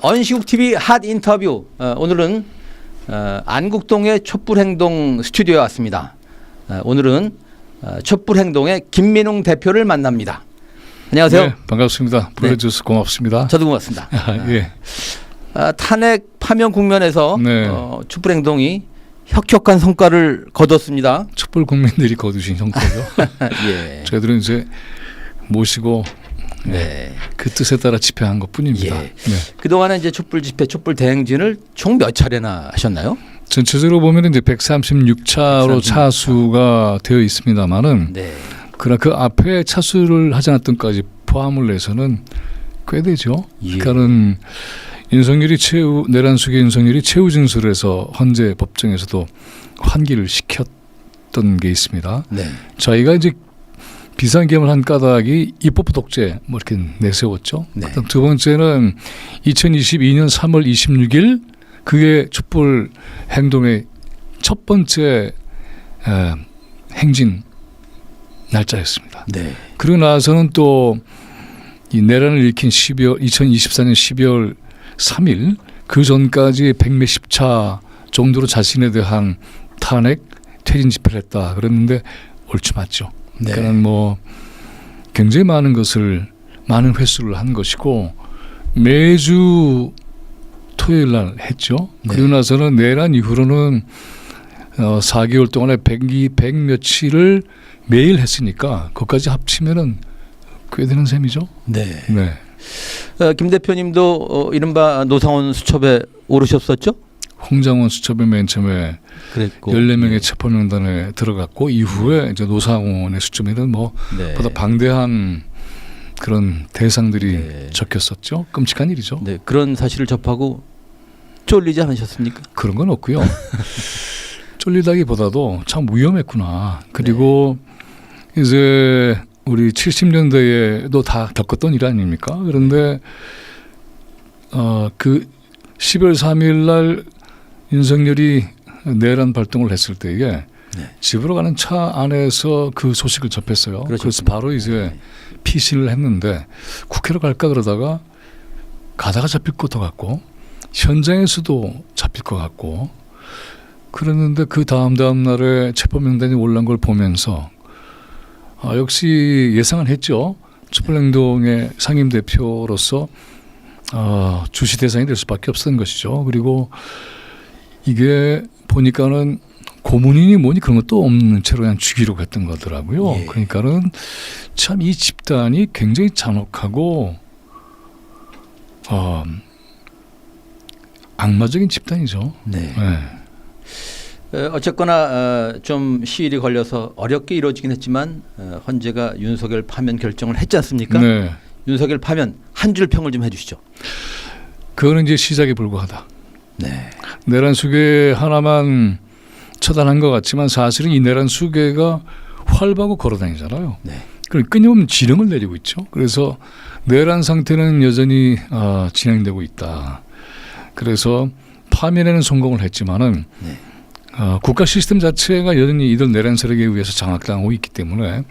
언시국 TV 핫 인터뷰. 오늘은 안국동의 촛불행동 스튜디오에 왔습니다. 오늘은 촛불행동의 김민웅 대표를 만납니다. 안녕하세요. 네, 반갑습니다. 불러주셔서 고맙습니다. 저도 고맙습니다. 예. 탄핵 파면 국면에서 네. 촛불행동이 혁혁한 성과를 거뒀습니다. 촛불 국민들이 거두신 성과죠. 예. 저희들은 이제 모시고 네. 그 뜻에 따라 집회한 것뿐입니다. 예. 네. 그동안에 이제 촛불 집회, 촛불 대행진을 총 몇 차례나 하셨나요? 전체적으로 보면 이제 136차로 차수가 되어 있습니다만은 네. 그러나 그 앞에 차수를 하지 않았던 까지 포함을 해서는 꽤 되죠. 예. 그러니까는 윤석열이 내란숙의 윤석열이 최후 진술에서 헌재 법정에서도 환기를 시켰던 게 있습니다. 네. 저희가 이제 비상계엄을 한 까닭이 입법부 독재 뭐 이렇게 내세웠죠. 네. 그다음 두 번째는 2022년 3월 26일 그게 촛불 행동의 첫 번째 행진 날짜였습니다. 네. 그러고 나서는 또 이 내란을 일으킨 2024년 12월 3일 그 전까지 100몇십 차 정도로 자신에 대한 탄핵 퇴진 집회를 했다 그랬는데 옳지 맞죠. 네. 그러니까 뭐 굉장히 많은 횟수를 한 것이고 매주 토요일 날 했죠. 네. 그리고 나서는 내란 이후로는 4개월 동안에 100 며칠을 매일 했으니까 그것까지 합치면은 꽤 되는 셈이죠. 네. 네. 김 대표님도 이른바 노상원 수첩에 오르셨었죠? 홍장원 수첩에 맨 처음에 그랬고 14명의 체포명단에 들어갔고 이후에 이제 노상원의 수첩에는 뭐 네. 보다 방대한 그런 대상들이 네. 적혔었죠. 끔찍한 일이죠. 네. 그런 사실을 접하고 쫄리지 않으셨습니까? 그런 건 없고요. 쫄리다기보다도 참 위험했구나. 그리고 이제 우리 70년대에도 다 겪었던 일 아닙니까? 그런데 그 12월 3일 날 윤석열이 내란 발동을 했을 때에 집으로 가는 차 안에서 그 소식을 접했어요. 그래서 바로 이제 피신을 했는데 국회로 갈까 그러다가 가다가 잡힐 것도 같고 현장에서도 잡힐 것 같고 그랬는데 그 다음 날에 체포명단이 올라온 걸 보면서 역시 예상은 했죠. 촛불행동의 상임대표로서 주시 대상이 될 수밖에 없었던 것이죠. 그리고 이게 보니까는 고문이니 뭐니 그런 것도 없는 채로 그냥 죽이려고 했던 거더라고요. 예. 그러니까는 참 이 집단이 굉장히 잔혹하고 악마적인 집단이죠. 네. 네. 어쨌거나 좀 시일이 걸려서 어렵게 이루어지긴 했지만 헌재가 윤석열 파면 결정을 했지 않습니까? 네. 윤석열 파면 한 줄 평을 좀 해주시죠. 그거는 이제 시작에 불과하다. 네. 내란 수계 하나만 처단한 것 같지만 사실은 이 내란 수계가 활발하고 걸어다니잖아요. 네. 그럼 끊임없는 지령을 내리고 있죠. 그래서 내란 상태는 여전히 진행되고 있다. 그래서 파면에는 성공을 했지만은 네. 국가 시스템 자체가 여전히 이들 내란 세력에 의해서 장악당하고 있기 때문에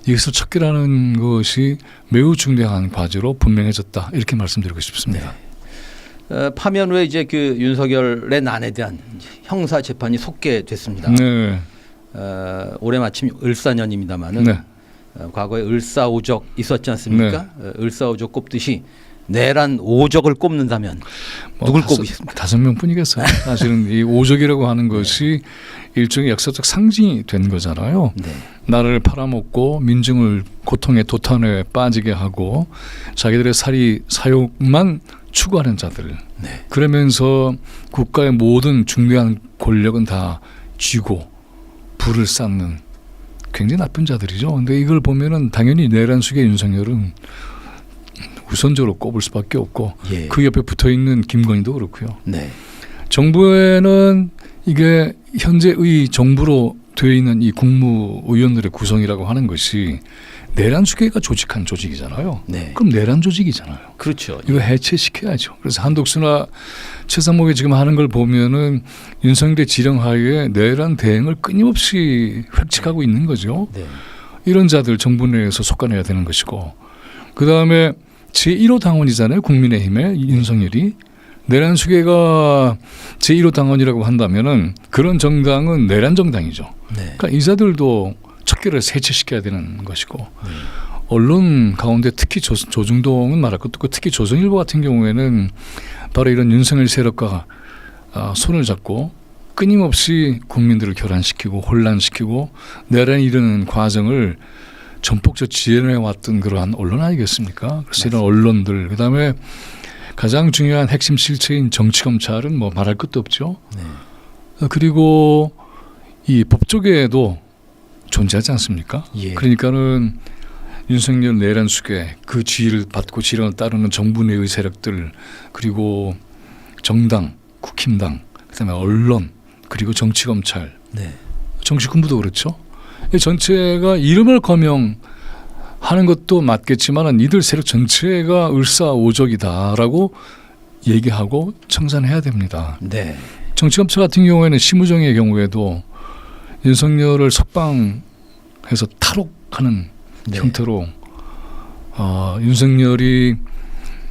이것을 척결하는 것이 매우 중대한 과제로 분명해졌다. 이렇게 말씀드리고 싶습니다. 네. 파면 후에 이제 그 윤석열의 난에 대한 형사 재판이 속개됐습니다. 네. 올해 마침 을사년입니다만은 네. 과거에 을사오적 있었지 않습니까? 을사오적 꼽듯이 내란 오적을 꼽는다면 누굴 꼽으십니까? 5명뿐이겠어요. 사실은 이 오적이라고 하는 것이 일종의 역사적 상징이 된 거잖아요. 네. 나라를 팔아먹고 민중을 고통의 도탄에 빠지게 하고 자기들의 사욕만 추구하는 자들. 네. 그러면서 국가의 모든 중대한 권력은 다 쥐고 불을 쌓는 굉장히 나쁜 자들이죠. 그런데 이걸 보면은 당연히 내란 수의 윤석열은 우선적으로 꼽을 수밖에 없고 예. 그 옆에 붙어있는 김건희도 그렇고요. 네. 정부에는 이게 현재의 정부로 되어 있는 이 국무위원들의 구성이라고 하는 것이 내란 수계가 조직한 조직이잖아요. 네. 그럼 내란 조직이잖아요. 그렇죠. 이거 해체시켜야죠. 그래서 한독수나 최상목이 지금 하는 걸 보면은 윤석열의 지령하에 내란 대응을 끊임없이 획책하고 있는 거죠. 네. 이런 자들 정부 내에서 속아내야 되는 것이고, 그 다음에 제1호 당원이잖아요. 국민의힘의 윤석열이. 내란 수계가 제1호 당원이라고 한다면은 그런 정당은 내란 정당이죠. 네. 그러니까 이자들도 척결을 세체시켜야 되는 것이고 언론 가운데 특히 조중동은 말할 것도 없고 특히 조선일보 같은 경우에는 바로 이런 윤석열 세력과 손을 잡고 끊임없이 국민들을 교란시키고 혼란시키고 내란에 이르는 과정을 전폭적 지연해 왔던 그러한 언론 아니겠습니까? 그래서 이런 언론들 그다음에 가장 중요한 핵심 실체인 정치검찰은 뭐 말할 것도 없죠. 네. 그리고 이 법조계에도 존재하지 않습니까? 예. 그러니까는 윤석열 내란 수계 그 지휘를 받고 지령을 따르는 정부 내의 세력들 그리고 정당, 국힘당, 그다음에 언론 그리고 정치검찰, 네. 정치군부도 그렇죠. 이 전체가 이름을 거명하는 것도 맞겠지만 이들 세력 전체가 을사오적이다라고 얘기하고 청산해야 됩니다. 네. 정치검찰 같은 경우에는 심우정의 경우에도 윤석열을 석방해서 탈옥하는 네. 형태로 윤석열이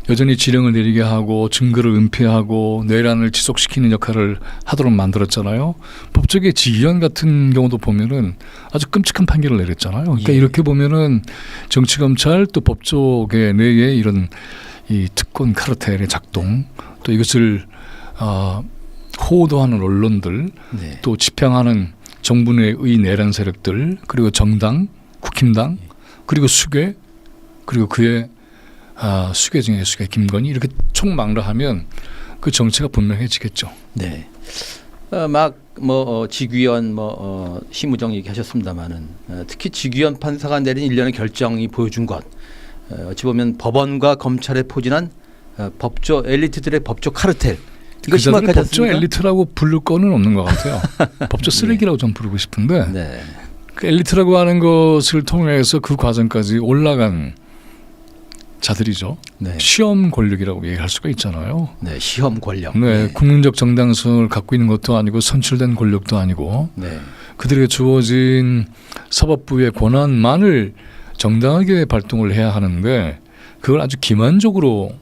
여전히 지령을 내리게 하고 증거를 은폐하고 내란을 지속시키는 역할을 하도록 만들었잖아요. 법조계 지휘원 같은 경우도 보면은 아주 끔찍한 판결을 내렸잖아요. 그러니까 예. 이렇게 보면은 정치검찰 또 법조계 내에 이런 이 특권 카르텔의 작동 또 이것을 호도하는 언론들 네. 또 집행하는 정부 내의 내란 세력들 그리고 정당, 국힘당 그리고 수괴 그리고 그의 수괴 중에 수괴 김건희 이렇게 총망라하면 그 정체가 분명해지겠죠. 네. 막뭐 직위원 심우정 얘기하셨습니다만은 특히 직위원 판사가 내린 일련의 결정이 보여준 것 어찌 보면 법원과 검찰에 포진한 법조 엘리트들의 법조 카르텔 이거 심각하지 법조 않습니까? 엘리트라고 부를 거는 없는 것 같아요. 법조 쓰레기라고 좀 부르고 싶은데 네. 그 엘리트라고 하는 것을 통해서 그 과정까지 올라간 자들이죠. 네. 시험 권력이라고 얘기할 수가 있잖아요. 네. 시험 권력. 네, 국민적 정당성을 갖고 있는 것도 아니고 선출된 권력도 아니고 네. 그들에게 주어진 사법부의 권한만을 정당하게 발동을 해야 하는데 그걸 아주 기만적으로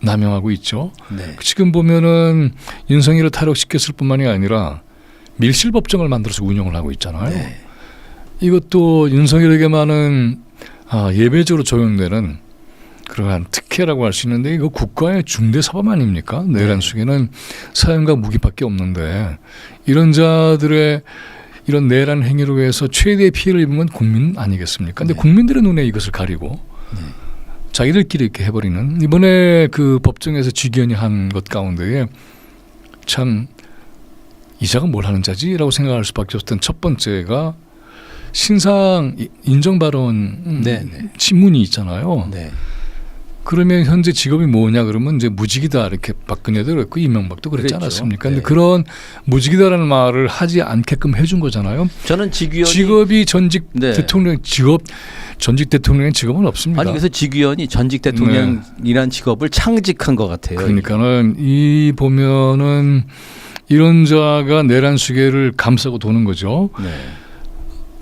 남용하고 있죠. 네. 지금 보면은 윤석열을 탈옥시켰을 뿐만이 아니라 밀실법정을 만들어서 운영을 하고 있잖아요. 네. 이것도 윤석열에게만은 예배적으로 적용되는 그러한 특혜라고 할 수 있는데 이거 국가의 중대 사범 아닙니까? 내란 수계는 사형과 무기밖에 없는데 이런 자들의 이런 내란 행위로 해서 최대의 피해를 입은 건 국민 아니겠습니까? 근데 네. 국민들의 눈에 이것을 가리고 네. 자기들끼리 이렇게 해버리는 이번에 그 법정에서 지기현이 한 것 가운데에 참 이 자가 뭘 하는 자지라고 생각할 수밖에 없었던 첫 번째가 신상 인정 발언 네, 네. 신문이 있잖아요. 네. 그러면 현재 직업이 뭐냐 그러면 이제 무직이다 이렇게 박근혜도 그랬고 이명박도 그랬지 그랬죠. 않았습니까? 네. 근데 그런 무직이다라는 말을 하지 않게끔 해준 거잖아요. 저는 직위원이 직업이 전직 네. 대통령 전직 대통령의 직업은 없습니다. 아니 그래서 직위원이 전직 대통령이란 직업을 창직한 것 같아요. 그러니까는 이 보면은 이런 자가 내란 수계를 감싸고 도는 거죠. 네.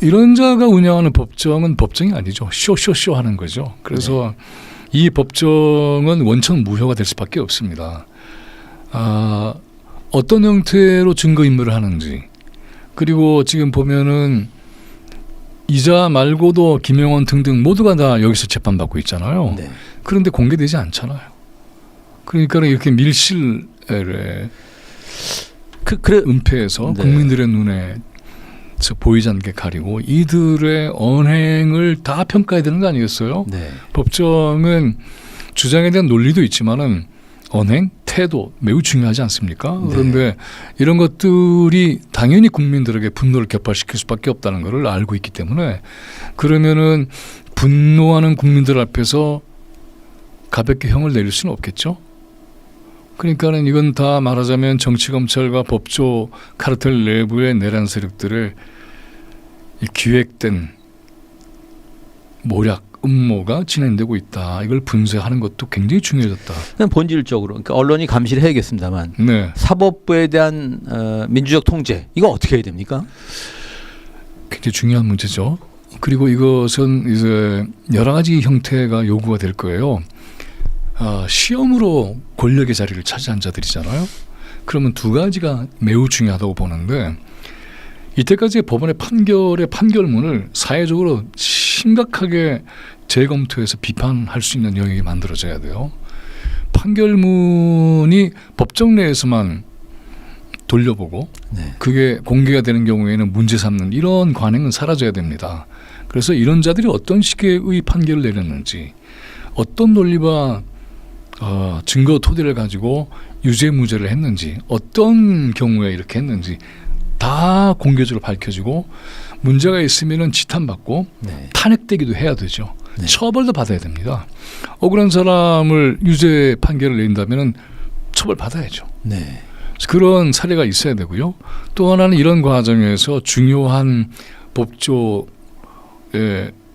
이런 자가 운영하는 법정은 법정이 아니죠. 쇼쇼쇼 하는 거죠. 그래서 이 법정은 원천 무효가 될 수밖에 없습니다. 어떤 형태로 증거인멸을 하는지 그리고 지금 보면은 이자 말고도 김영원 등등 모두가 다 여기서 재판받고 있잖아요. 네. 그런데 공개되지 않잖아요. 그러니까 이렇게 밀실에 은폐해서 네. 국민들의 눈에 보이지 않게 가리고 이들의 언행을 다 평가해야 되는 거 아니겠어요? 네. 법정은 주장에 대한 논리도 있지만은 언행, 태도 매우 중요하지 않습니까? 네. 그런데 이런 것들이 당연히 국민들에게 분노를 격발시킬 수밖에 없다는 것을 알고 있기 때문에 그러면은 분노하는 국민들 앞에서 가볍게 형을 내릴 수는 없겠죠. 그러니까는 이건 다 말하자면 정치검찰과 법조 카르텔 내부의 내란 세력들의 이 기획된 모략, 음모가 진행되고 있다. 이걸 분쇄하는 것도 굉장히 중요해졌다. 그냥 본질적으로 그러니까 언론이 감시를 해야겠습니다만 네, 사법부에 대한 민주적 통제 이거 어떻게 해야 됩니까? 굉장히 중요한 문제죠. 그리고 이것은 이제 여러 가지 형태가 요구가 될 거예요. 시험으로 권력의 자리를 차지한 자들이잖아요. 그러면 두 가지가 매우 중요하다고 보는데 이때까지의 법원의 판결문을 사회적으로 심각하게 재검토해서 비판할 수 있는 영역이 만들어져야 돼요. 판결문이 법정 내에서만 돌려보고 네. 그게 공개가 되는 경우에는 문제 삼는 이런 관행은 사라져야 됩니다. 그래서 이런 자들이 어떤 식의 판결을 내렸는지 어떤 논리와 증거 토대를 가지고 유죄 무죄를 했는지 어떤 경우에 이렇게 했는지 다 공개적으로 밝혀지고 문제가 있으면 지탄받고 네. 탄핵되기도 해야 되죠. 네. 처벌도 받아야 됩니다. 억울한 사람을 유죄 판결을 내린다면 처벌받아야죠. 네. 그런 사례가 있어야 되고요. 또 하나는 이런 과정에서 중요한 법조의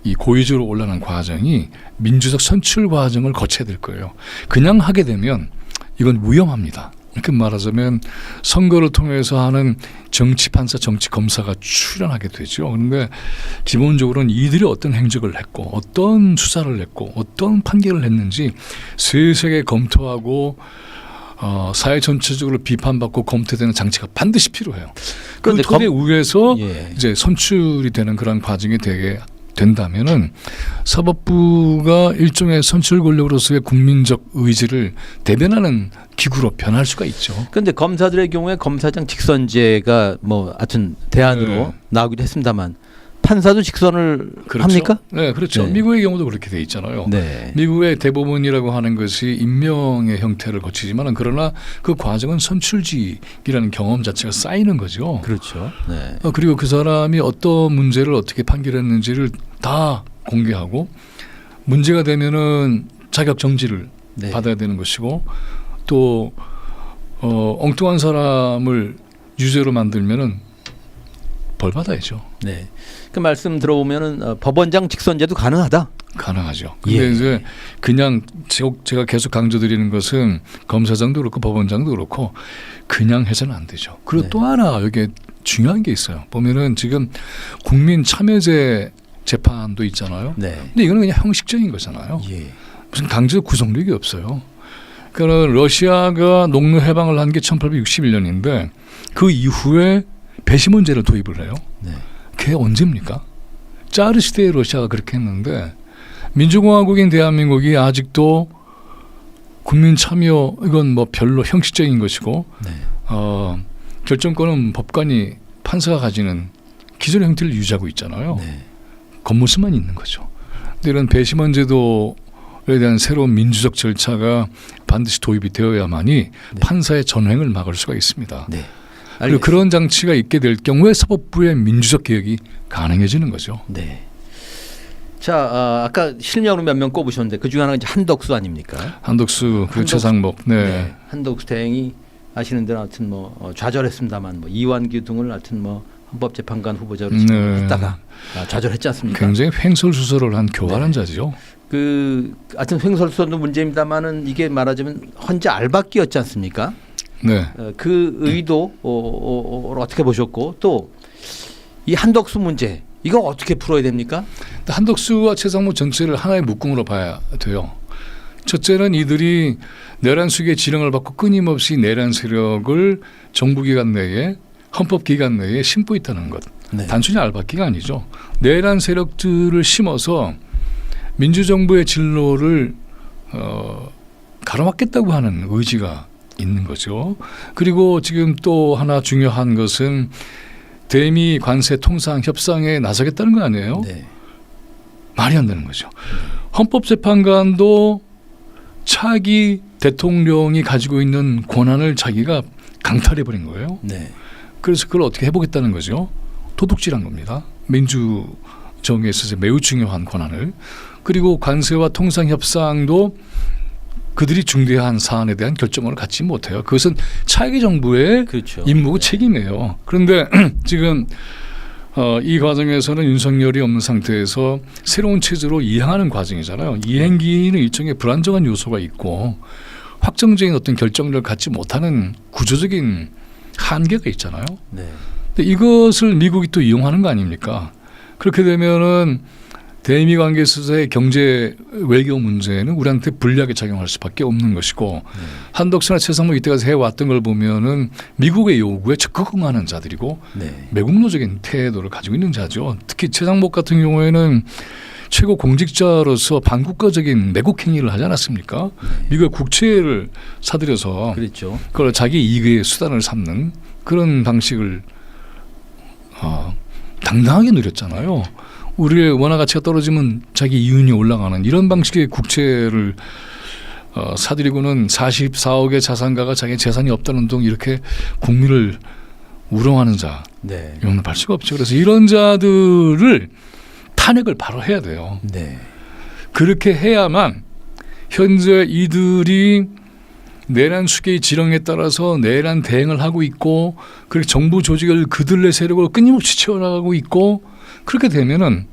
이 고위직으로 올라가는 과정이 민주적 선출 과정을 거쳐야 될 거예요. 그냥 하게 되면 이건 위험합니다. 이렇게 말하자면 선거를 통해서 하는 정치판사, 정치검사가 출연하게 되죠. 그런데 기본적으로는 이들이 어떤 행적을 했고 어떤 수사를 했고 어떤 판결을 했는지 세세하게 검토하고 사회 전체적으로 비판받고 검토되는 장치가 반드시 필요해요. 그 토대 위에서 예. 이제 선출이 되는 그런 과정이 되게 된다면은 사법부가 일종의 선출 권력으로서의 국민적 의지를 대변하는 기구로 변할 수가 있죠. 그런데 검사들의 경우에 검사장 직선제가 뭐 하여튼 대안으로 네. 나오기도 했습니다만 판사도 직선을 그렇죠. 합니까? 네, 그렇죠. 네. 미국의 경우도 그렇게 돼 있잖아요. 네. 미국의 대법원이라고 하는 것이 임명의 형태를 거치지만 그러나 그 과정은 선출직이라는 경험 자체가 쌓이는 거죠. 그렇죠. 네. 그리고 그 사람이 어떤 문제를 어떻게 판결했는지를 다 공개하고 문제가 되면은 자격 정지를 네. 받아야 되는 것이고 또 엉뚱한 사람을 유죄로 만들면은 벌 받아야죠. 네. 그 말씀 들어보면은 법원장 직선제도 가능하다. 가능하죠. 근데 예. 이제 그냥 제가 계속 강조드리는 것은 검사장도 그렇고 법원장도 그렇고 그냥 해서는 안 되죠. 그리고 네. 또 하나 여기 중요한 게 있어요. 보면은 지금 국민 참여제 재판도 있잖아요. 네. 근데 이거는 그냥 형식적인 거잖아요. 예. 무슨 강제 구속력이 없어요. 그러니까 러시아가 농노 해방을 한 게 1861년인데 그 이후에 배심원제를 도입을 해요. 네. 그게 언제입니까? 짜르 시대의 러시아가 그렇게 했는데 민주공화국인 대한민국이 아직도 국민 참여 이건 뭐 별로 형식적인 것이고 네. 결정권은 법관이 판사가 가지는 기존의 형태를 유지하고 있잖아요. 네. 겉모습만 있는 거죠. 근데 이런 배심원제도에 대한 새로운 민주적 절차가 반드시 도입이 되어야만이 네. 판사의 전횡을 막을 수가 있습니다. 네. 그리고 그런 장치가 있게 될 경우에 사법부의 민주적 개혁이 가능해지는 거죠. 네. 자, 아까 실명으로 몇 명 꼽으셨는데 그 중에 하나가 이제 한덕수 아닙니까? 한덕수, 그리고 최상목, 네. 한덕수 대행이 아시는 대로 하여튼 뭐 좌절했습니다만 뭐 이완규 등을 하여튼 뭐 헌법재판관 후보자로 했다가 좌절했지 않습니까? 굉장히 횡설수설을 한 교활한 네. 자죠. 그 하여튼 횡설수설도 문제입니다만은 이게 말하자면 헌재 알박기였지 않습니까? 네. 그 의도 어떻게 보셨고 또 이 한덕수 문제 이거 어떻게 풀어야 됩니까? 한덕수와 최상목 전체를 하나의 묶음으로 봐야 돼요. 첫째는 이들이 내란 수기의 지령을 받고 끊임없이 내란 세력을 정부기관 내에 헌법기관 내에 심고 있다는 것. 네. 단순히 알박기가 아니죠. 내란 세력들을 심어서 민주정부의 진로를 가로막겠다고 하는 의지가 있는 거죠. 그리고 지금 또 하나 중요한 것은 대미 관세 통상 협상에 나서겠다는 거 아니에요? 네. 말이 안 되는 거죠. 헌법재판관도 차기 대통령이 가지고 있는 권한을 자기가 강탈해버린 거예요. 네. 그래서 그걸 어떻게 해보겠다는 거죠. 도둑질한 겁니다. 민주정에 있어서 매우 중요한 권한을. 그리고 관세와 통상협상도 그들이 중대한 사안에 대한 결정을 갖지 못해요. 그것은 차기 정부의 그렇죠. 임무고 네. 책임이에요. 그런데 지금 이 과정에서는 윤석열이 없는 상태에서 새로운 체제로 이행하는 과정이잖아요. 이행기는 일종의 불안정한 요소가 있고 확정적인 어떤 결정력을 갖지 못하는 구조적인 한계가 있잖아요. 네. 근데 이것을 미국이 또 이용하는 거 아닙니까? 그렇게 되면은 대미 관계 있어서의 경제 외교 문제는 우리한테 불리하게 작용할 수밖에 없는 것이고 한덕수나 최상목 이때 가서 해왔던 걸 보면은 미국의 요구에 적극 응하는 자들이고 매국노적인 태도를 가지고 있는 자죠. 특히 최상목 같은 경우에는 최고 공직자로서 반국가적인 매국 행위를 하지 않았습니까? 미국의 국채를 사들여서 그랬죠. 그걸 자기 이익의 수단을 삼는 그런 방식을 당당하게 누렸잖아요. 우리의 원화 가치가 떨어지면 자기 이윤이 올라가는 이런 방식의 국채를 사들이고는 44억의 자산가가 자기 재산이 없다는 둥 이렇게 국민을 우롱하는 자 용납할 수가 없죠. 그래서 이런 자들을 탄핵을 바로 해야 돼요. 그렇게 해야만 현재 이들이 내란 수계의 지령에 따라서 내란 대응을 하고 있고 그리고 정부 조직을 그들의 세력으로 끊임없이 채워나가고 있고 그렇게 되면은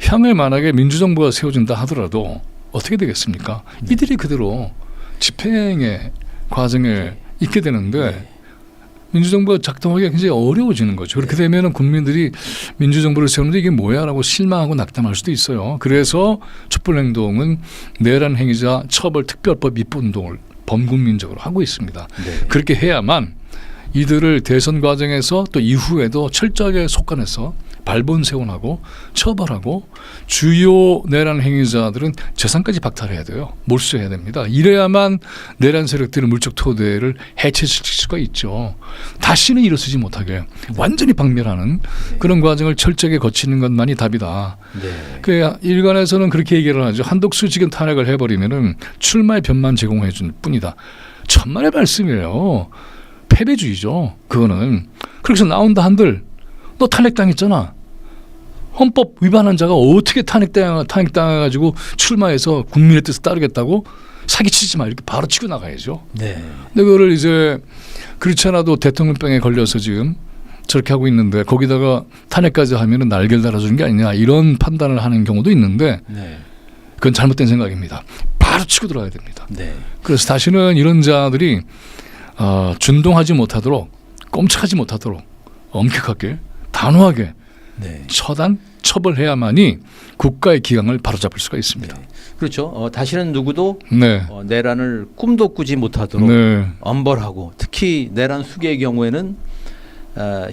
향후에 만약에 민주정부가 세워진다 하더라도 어떻게 되겠습니까? 이들이 그대로 집행의 과정에 있게 되는데 민주정부가 작동하기가 굉장히 어려워지는 거죠. 그렇게 되면은 국민들이 민주정부를 세우는데 이게 뭐야라고 실망하고 낙담할 수도 있어요. 그래서 촛불행동은 내란 행위자 처벌 특별법 입법 운동을 범국민적으로 하고 있습니다. 그렇게 해야만 이들을 대선 과정에서 또 이후에도 철저하게 속간해서 발본세원하고 처벌하고 주요 내란 행위자들은 재산까지 박탈해야 돼요. 몰수해야 됩니다. 이래야만 내란 세력들의 물적 토대를 해체시킬 수가 있죠. 다시는 일어서지 못하게 완전히 박멸하는 그런 과정을 철저하게 거치는 것만이 답이다. 그 일간에서는 그렇게 얘기를 하죠. 한덕수 지금 탄핵을 해버리면은 출마의 변만 제공해 줄 뿐이다. 천만의 말씀이에요. 패배주의죠. 그거는. 그래서 나온다 한들 너 탄핵당했잖아. 헌법 위반한 자가 어떻게 탄핵당해가지고 출마해서 국민의 뜻을 따르겠다고 사기치지 마 이렇게 바로 치고 나가야죠. 근데 그거를 이제 그렇지 않아도 대통령병에 걸려서 지금 저렇게 하고 있는데 거기다가 탄핵까지 하면은 날개를 달아주는 게 아니냐 이런 판단을 하는 경우도 있는데 그건 잘못된 생각입니다. 바로 치고 들어가야 됩니다. 그래서 다시는 이런 자들이 준동하지 못하도록 꼼짝하지 못하도록 엄격하게 단호하게 처단 처벌해야만이 국가의 기강을 바로잡을 수가 있습니다. 그렇죠. 다시는 누구도 내란을 꿈도 꾸지 못하도록 엄벌하고 특히 내란 수계의 경우에는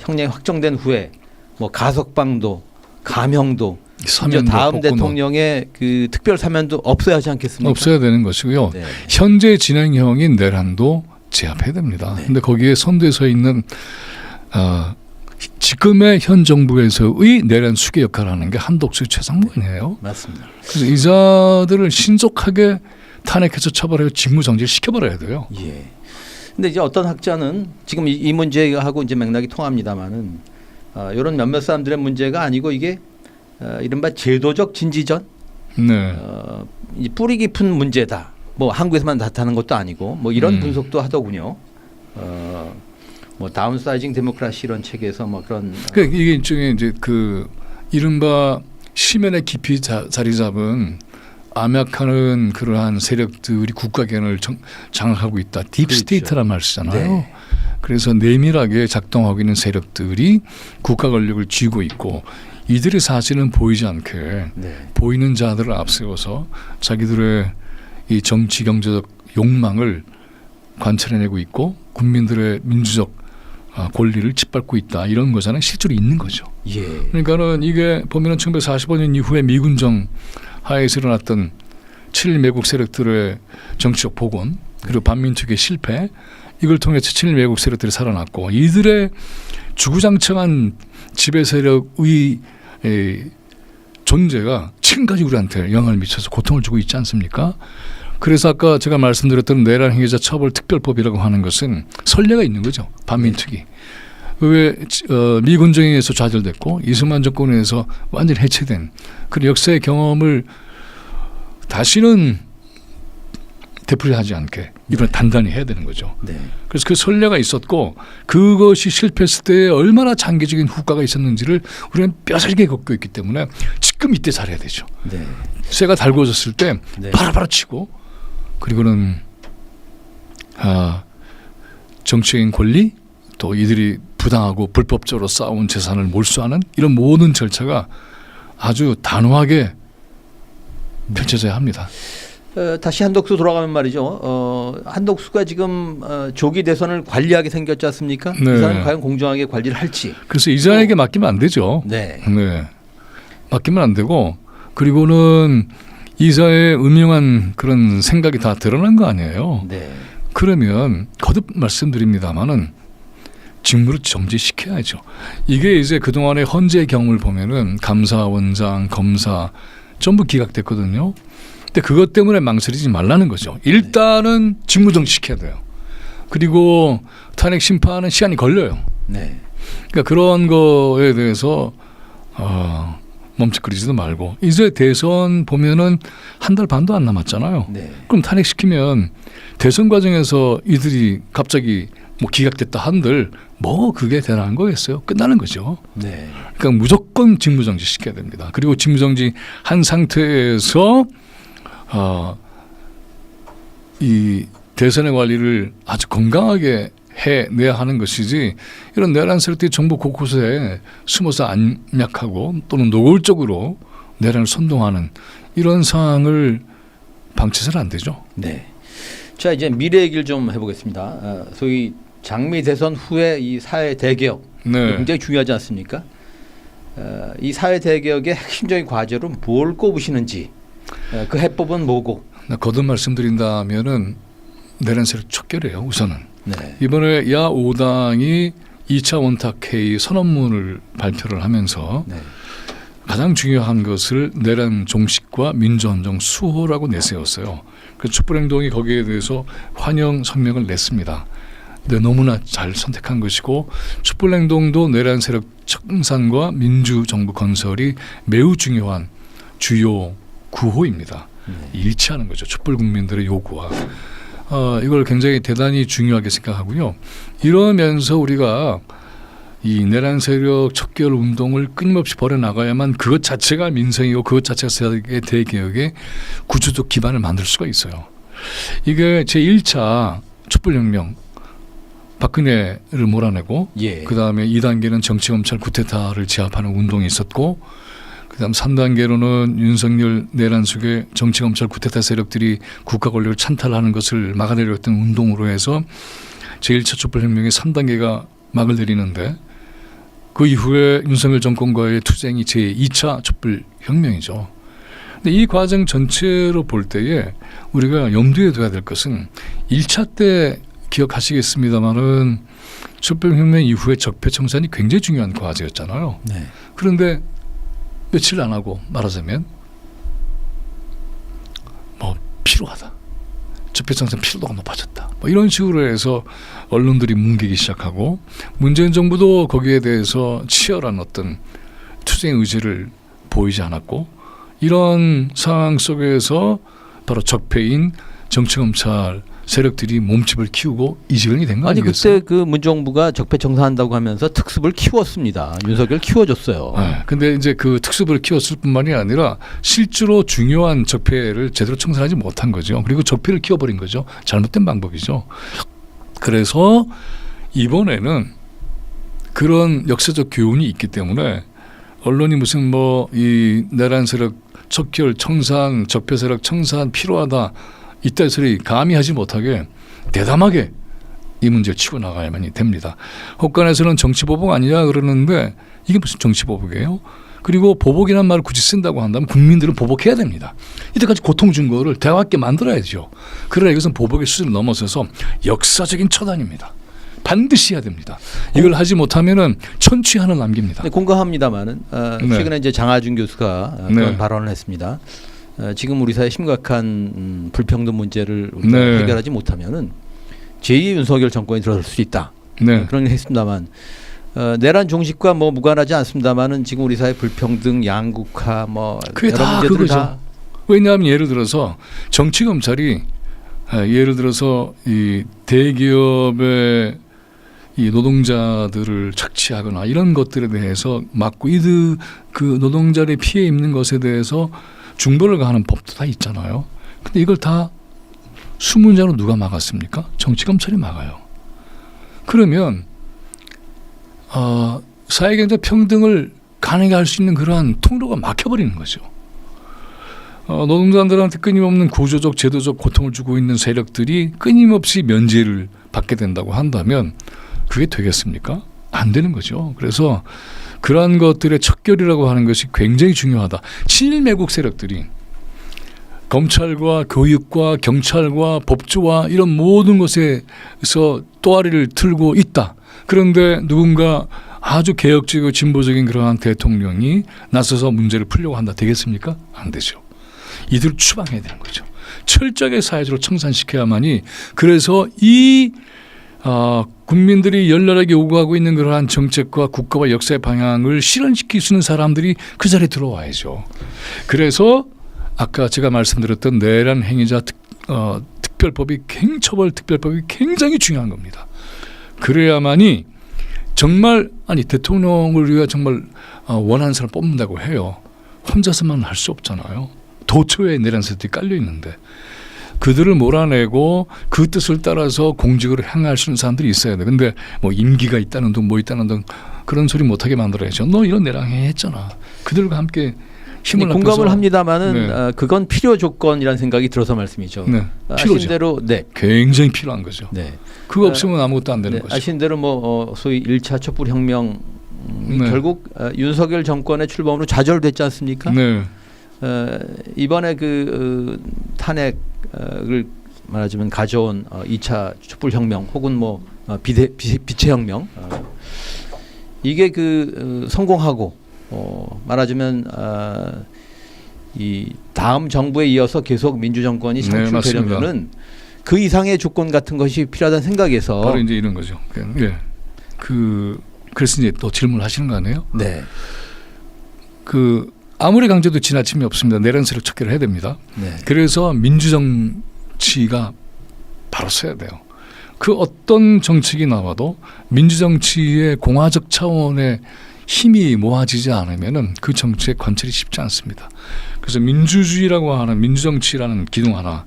형량이 확정된 후에 뭐 가석방도 감형도 심지어 다음 대통령의 그 특별 사면도 없어야 하지 않겠습니까? 없어야 되는 것이고요. 현재 진행형인 내란도 제압해야 됩니다. 그런데 거기에 선두에 서 있는 지금의 현 정부에서의 내란 수계 역할을 하는 게 한덕수 최상무이네요. 맞습니다. 그래서 이 자들을 신속하게 탄핵해서 처벌해서 직무정지를 시켜버려야 돼요. 근데 이제 어떤 학자는 지금 이 문제하고 이제 맥락이 통합니다만은 이런 몇몇 사람들의 문제가 아니고 이게 이른바 제도적 진지전, 뿌리 깊은 문제다. 뭐 한국에서만 나타나는 것도 아니고 뭐 이런 분석도 하더군요. 뭐 다운사이징 데모크라시 이런 책에서 뭐 그런 그러니까 이게 일종의 이제 그 이른바 심연에 깊이 자리 잡은 암약하는 그러한 세력들이 국가기관을 장악하고 있다. 딥스테이트란 말 쓰잖아요. 그래서 내밀하게 작동하고 있는 세력들이 국가 권력을 쥐고 있고 이들이 사실은 보이지 않게 보이는 자들을 앞세워서 자기들의 이 정치 경제적 욕망을 관찰해내고 있고 국민들의 민주적 권리를 짓밟고 있다 이런 거잖아요. 실제로 있는 거죠. 그러니까는 이게 보면은 1945년 이후에 미군정 하에서 일어났던 7.1 매국 세력들의 정치적 복원 그리고 반민특위의 실패 이걸 통해서 7.1 매국 세력들이 살아났고 이들의 주구장창한 지배 세력의 존재가 지금까지 우리한테 영향을 미쳐서 고통을 주고 있지 않습니까? 그래서 아까 제가 말씀드렸던 내란 행위자 처벌 특별법이라고 하는 것은 선례가 있는 거죠. 반민특위. 왜 미군정에 의해서 좌절됐고 이승만 정권에 의해서 완전히 해체된 그 역사의 경험을 다시는 되풀이하지 않게 이번에 단단히 해야 되는 거죠. 그래서 그 선례가 있었고 그것이 실패했을 때 얼마나 장기적인 후과가 있었는지를 우리는 뼈저리게 겪고 있기 때문에 지금 이때 잘해야 되죠. 쇠가 달궈졌을 때 바로바로 치고 그리고는 정치적인 권리 또 이들이 부당하고 불법적으로 쌓아온 재산을 몰수하는 이런 모든 절차가 아주 단호하게 펼쳐져야 합니다. 다시 한덕수 돌아가면 말이죠. 한덕수가 지금 조기 대선을 관리하게 생겼지 않습니까? 네. 이 사람이 과연 공정하게 관리를 할지. 그래서 이자에게 맡기면 안 되죠. 네. 네. 맡기면 안 되고 그리고는 이사의 음흉한 그런 생각이 다 드러난 거 아니에요. 네. 그러면 거듭 말씀드립니다마는 직무를 정지시켜야죠. 이게 이제 그동안의 헌재 경험을 보면은 감사원장, 검사 전부 기각됐거든요. 근데 그것 때문에 망설이지 말라는 거죠. 일단은 직무 정지시켜야 돼요. 그리고 탄핵 심판은 시간이 걸려요. 네. 그러니까 그런 거에 대해서 멈칫거리지도 말고 이제 대선 보면은 한 달 반도 안 남았잖아요. 네. 그럼 탄핵시키면 대선 과정에서 이들이 갑자기 뭐 기각됐다 한들 뭐 그게 대단한 거겠어요. 끝나는 거죠. 네. 그러니까 무조건 직무정지 시켜야 됩니다. 그리고 직무정지 한 상태에서 이 대선의 관리를 아주 건강하게 해내야 하는 것이지 이런 내란 세력들이 정부 곳곳에 숨어서 안약하고 또는 노골적으로 내란을 선동하는 이런 상황을 방치해서는 안 되죠. 네. 자, 이제 미래 얘기를 좀 해보겠습니다. 소위 장미 대선 후에 이 사회 대개혁 네. 굉장히 중요하지 않습니까? 이 사회 대개혁의 핵심적인 과제로 뭘 꼽으시는지, 그 해법은 뭐고? 거듭 말씀드린다면은 내란 세력 척결이에요. 우선은 네. 이번에 야 5당이 2차 원탁회의 선언문을 발표를 하면서 네. 가장 중요한 것을 내란 종식과 민주헌정 수호라고 내세웠어요. 그 촛불행동이 거기에 대해서 환영 성명을 냈습니다. 네, 너무나 잘 선택한 것이고 촛불행동도 내란 세력 청산과 민주정부 건설이 매우 중요한 주요 구호입니다. 일치하는 거죠. 촛불 국민들의 요구와 이걸 굉장히 대단히 중요하게 생각하고요. 이러면서 우리가 이 내란 세력 척결 운동을 끊임없이 벌여나가야만 그것 자체가 민생이고 그것 자체가 세계 대개혁의 구조적 기반을 만들 수가 있어요. 이게 제1차 촛불혁명 박근혜를 몰아내고 예. 그다음에 2단계는 정치검찰 쿠데타를 제압하는 운동이 있었고 그다음 3단계로는 윤석열 내란 속에 정치검찰 쿠데타 세력들이 국가 권력을 찬탈하는 것을 막아내려 했던 운동으로 해서 제1차 촛불혁명의 3단계가 막을 내리는데 그 이후에 윤석열 정권과의 투쟁이 제2차 촛불혁명이죠. 근데 이 과정 전체로 볼 때에 우리가 염두에 둬야 될 것은 1차 때 기억하시겠습니다마는 촛불혁명 이후에 적폐청산이 굉장히 중요한 과제였잖아요. 네. 그런데 며칠 안 하고 말하자면 뭐 필요하다. 적폐청산 필요도가 높아졌다. 뭐 이런 식으로 해서 언론들이 뭉개기 시작하고 문재인 정부도 거기에 대해서 치열한 어떤 투쟁 의지를 보이지 않았고 이런 상황 속에서 바로 적폐인 정치검찰 세력들이 몸집을 키우고 이지경이 된 거 아니 아니겠어요? 그때 그 문정부가 적폐청산한다고 하면서 특습을 키웠습니다. 윤석열 키워줬어요. 네, 근데 이제 그 특수부를 키웠을 뿐만이 아니라 실제로 중요한 적폐를 제대로 청산하지 못한 거죠. 그리고 적폐를 키워버린 거죠. 잘못된 방법이죠. 그래서 이번에는 그런 역사적 교훈이 있기 때문에 언론이 무슨 뭐 이 내란 세력 척결 청산 적폐 세력 청산 필요하다 이따위 소리 감히 하지 못하게 대담하게 이 문제를 치고 나가야만 됩니다. 혹간에서는 정치보복 아니냐 그러는데 이게 무슨 정치보복이에요? 그리고 보복이라는 말을 굳이 쓴다고 한다면 국민들은 보복해야 됩니다. 이때까지 고통 준 거를 대화하게 만들어야죠. 그러나 이것은 보복의 수준을 넘어서서 역사적인 처단입니다. 반드시 해야 됩니다. 이걸 하지 못하면은 천추 하나 남깁니다. 네, 공감합니다만은 최근에 이제 장하준 교수가 그런 네. 발언을 했습니다. 지금 우리 사회 심각한 불평등 문제를 우리가 네. 해결하지 못하면은 제2 윤석열 정권이 들어설 수 있다. 네. 그런 게 했습니다만 내란 종식과 뭐 무관하지 않습니다만은 지금 우리 사회 불평등, 양극화 뭐 그게 여러 다 문제들 그거죠. 다 왜냐하면 예를 들어서 정치 검찰이 예를 들어서 이 대기업의 이 노동자들을 착취하거나 이런 것들에 대해서 막고 이들 그 노동자들의 피해 입는 것에 대해서 중벌을 가하는 법도 다 있잖아요. 근데 이걸 다 수문장으로 누가 막았습니까? 정치검찰이 막아요. 그러면 사회경제 평등을 가능하게 할 수 있는 그러한 통로가 막혀버리는 거죠. 노동자들한테 끊임없는 구조적 제도적 고통을 주고 있는 세력들이 끊임없이 면제를 받게 된다고 한다면 그게 되겠습니까? 안 되는 거죠. 그래서 그러한 것들의 척결이라고 하는 것이 굉장히 중요하다. 친일 매국 세력들이 검찰과 교육과 경찰과 법조와 이런 모든 것에서 또아리를 틀고 있다. 그런데 누군가 아주 개혁적이고 진보적인 그러한 대통령이 나서서 문제를 풀려고 한다. 되겠습니까? 안 되죠. 이들을 추방해야 되는 거죠. 철저하게 사회적으로 청산시켜야만이 그래서 이 국민들이 열렬하게 요구하고 있는 그러한 정책과 국가와 역사의 방향을 실현시킬 수 있는 사람들이 그 자리에 들어와야죠. 그래서 아까 제가 말씀드렸던 내란 행위자 특별법이 처벌 특별법이 굉장히 중요한 겁니다. 그래야만이 정말 대통령을 위해 정말 원하는 사람 뽑는다고 해요. 혼자서만 할 수 없잖아요. 도처에 내란 세력들이 깔려 있는데 그들을 몰아내고 그 뜻을 따라서 공직으로 행할 수 있는 사람들이 있어야 돼. 근데 뭐 임기가 있다는 등 뭐 있다는 등 그런 소리 못하게 만들어야죠. 너 이런 내란 행위 했잖아. 그들과 함께 힘을 공감을 합해서. 합니다마는 네. 그건 필요 조건이라는 생각이 들어서 말씀이죠. 네. 아신 필요죠. 대로 굉장히 필요한 거죠. 네. 그거 없으면 아무것도 안 되는 네. 거죠. 아신 대로 뭐 소위 1차 촛불혁명 네. 결국 윤석열 정권의 출범으로 좌절됐지 않습니까? 네. 이번에 그 탄핵을 말하자면 가져온 2차 촛불혁명 혹은 뭐 비체혁명 이게 성공하고 말하자면 이 다음 정부에 이어서 계속 민주정권이 창출되려면은 그 이상의 조건 같은 것이 필요하다는 생각에서 바로 이제 이런 거죠. 예. 그래서 이제 또 질문하시는 거 아니에요? 네. 아무리 강조도 지나침이 없습니다. 내란 세력 척결을 해야 됩니다. 네. 그래서 민주정치가 바로 서야 돼요. 그 어떤 정책이 나와도 민주정치의 공화적 차원의 힘이 모아지지 않으면은 그 정치의 관철이 쉽지 않습니다. 그래서 민주주의라고 하는 민주정치라는 기둥 하나,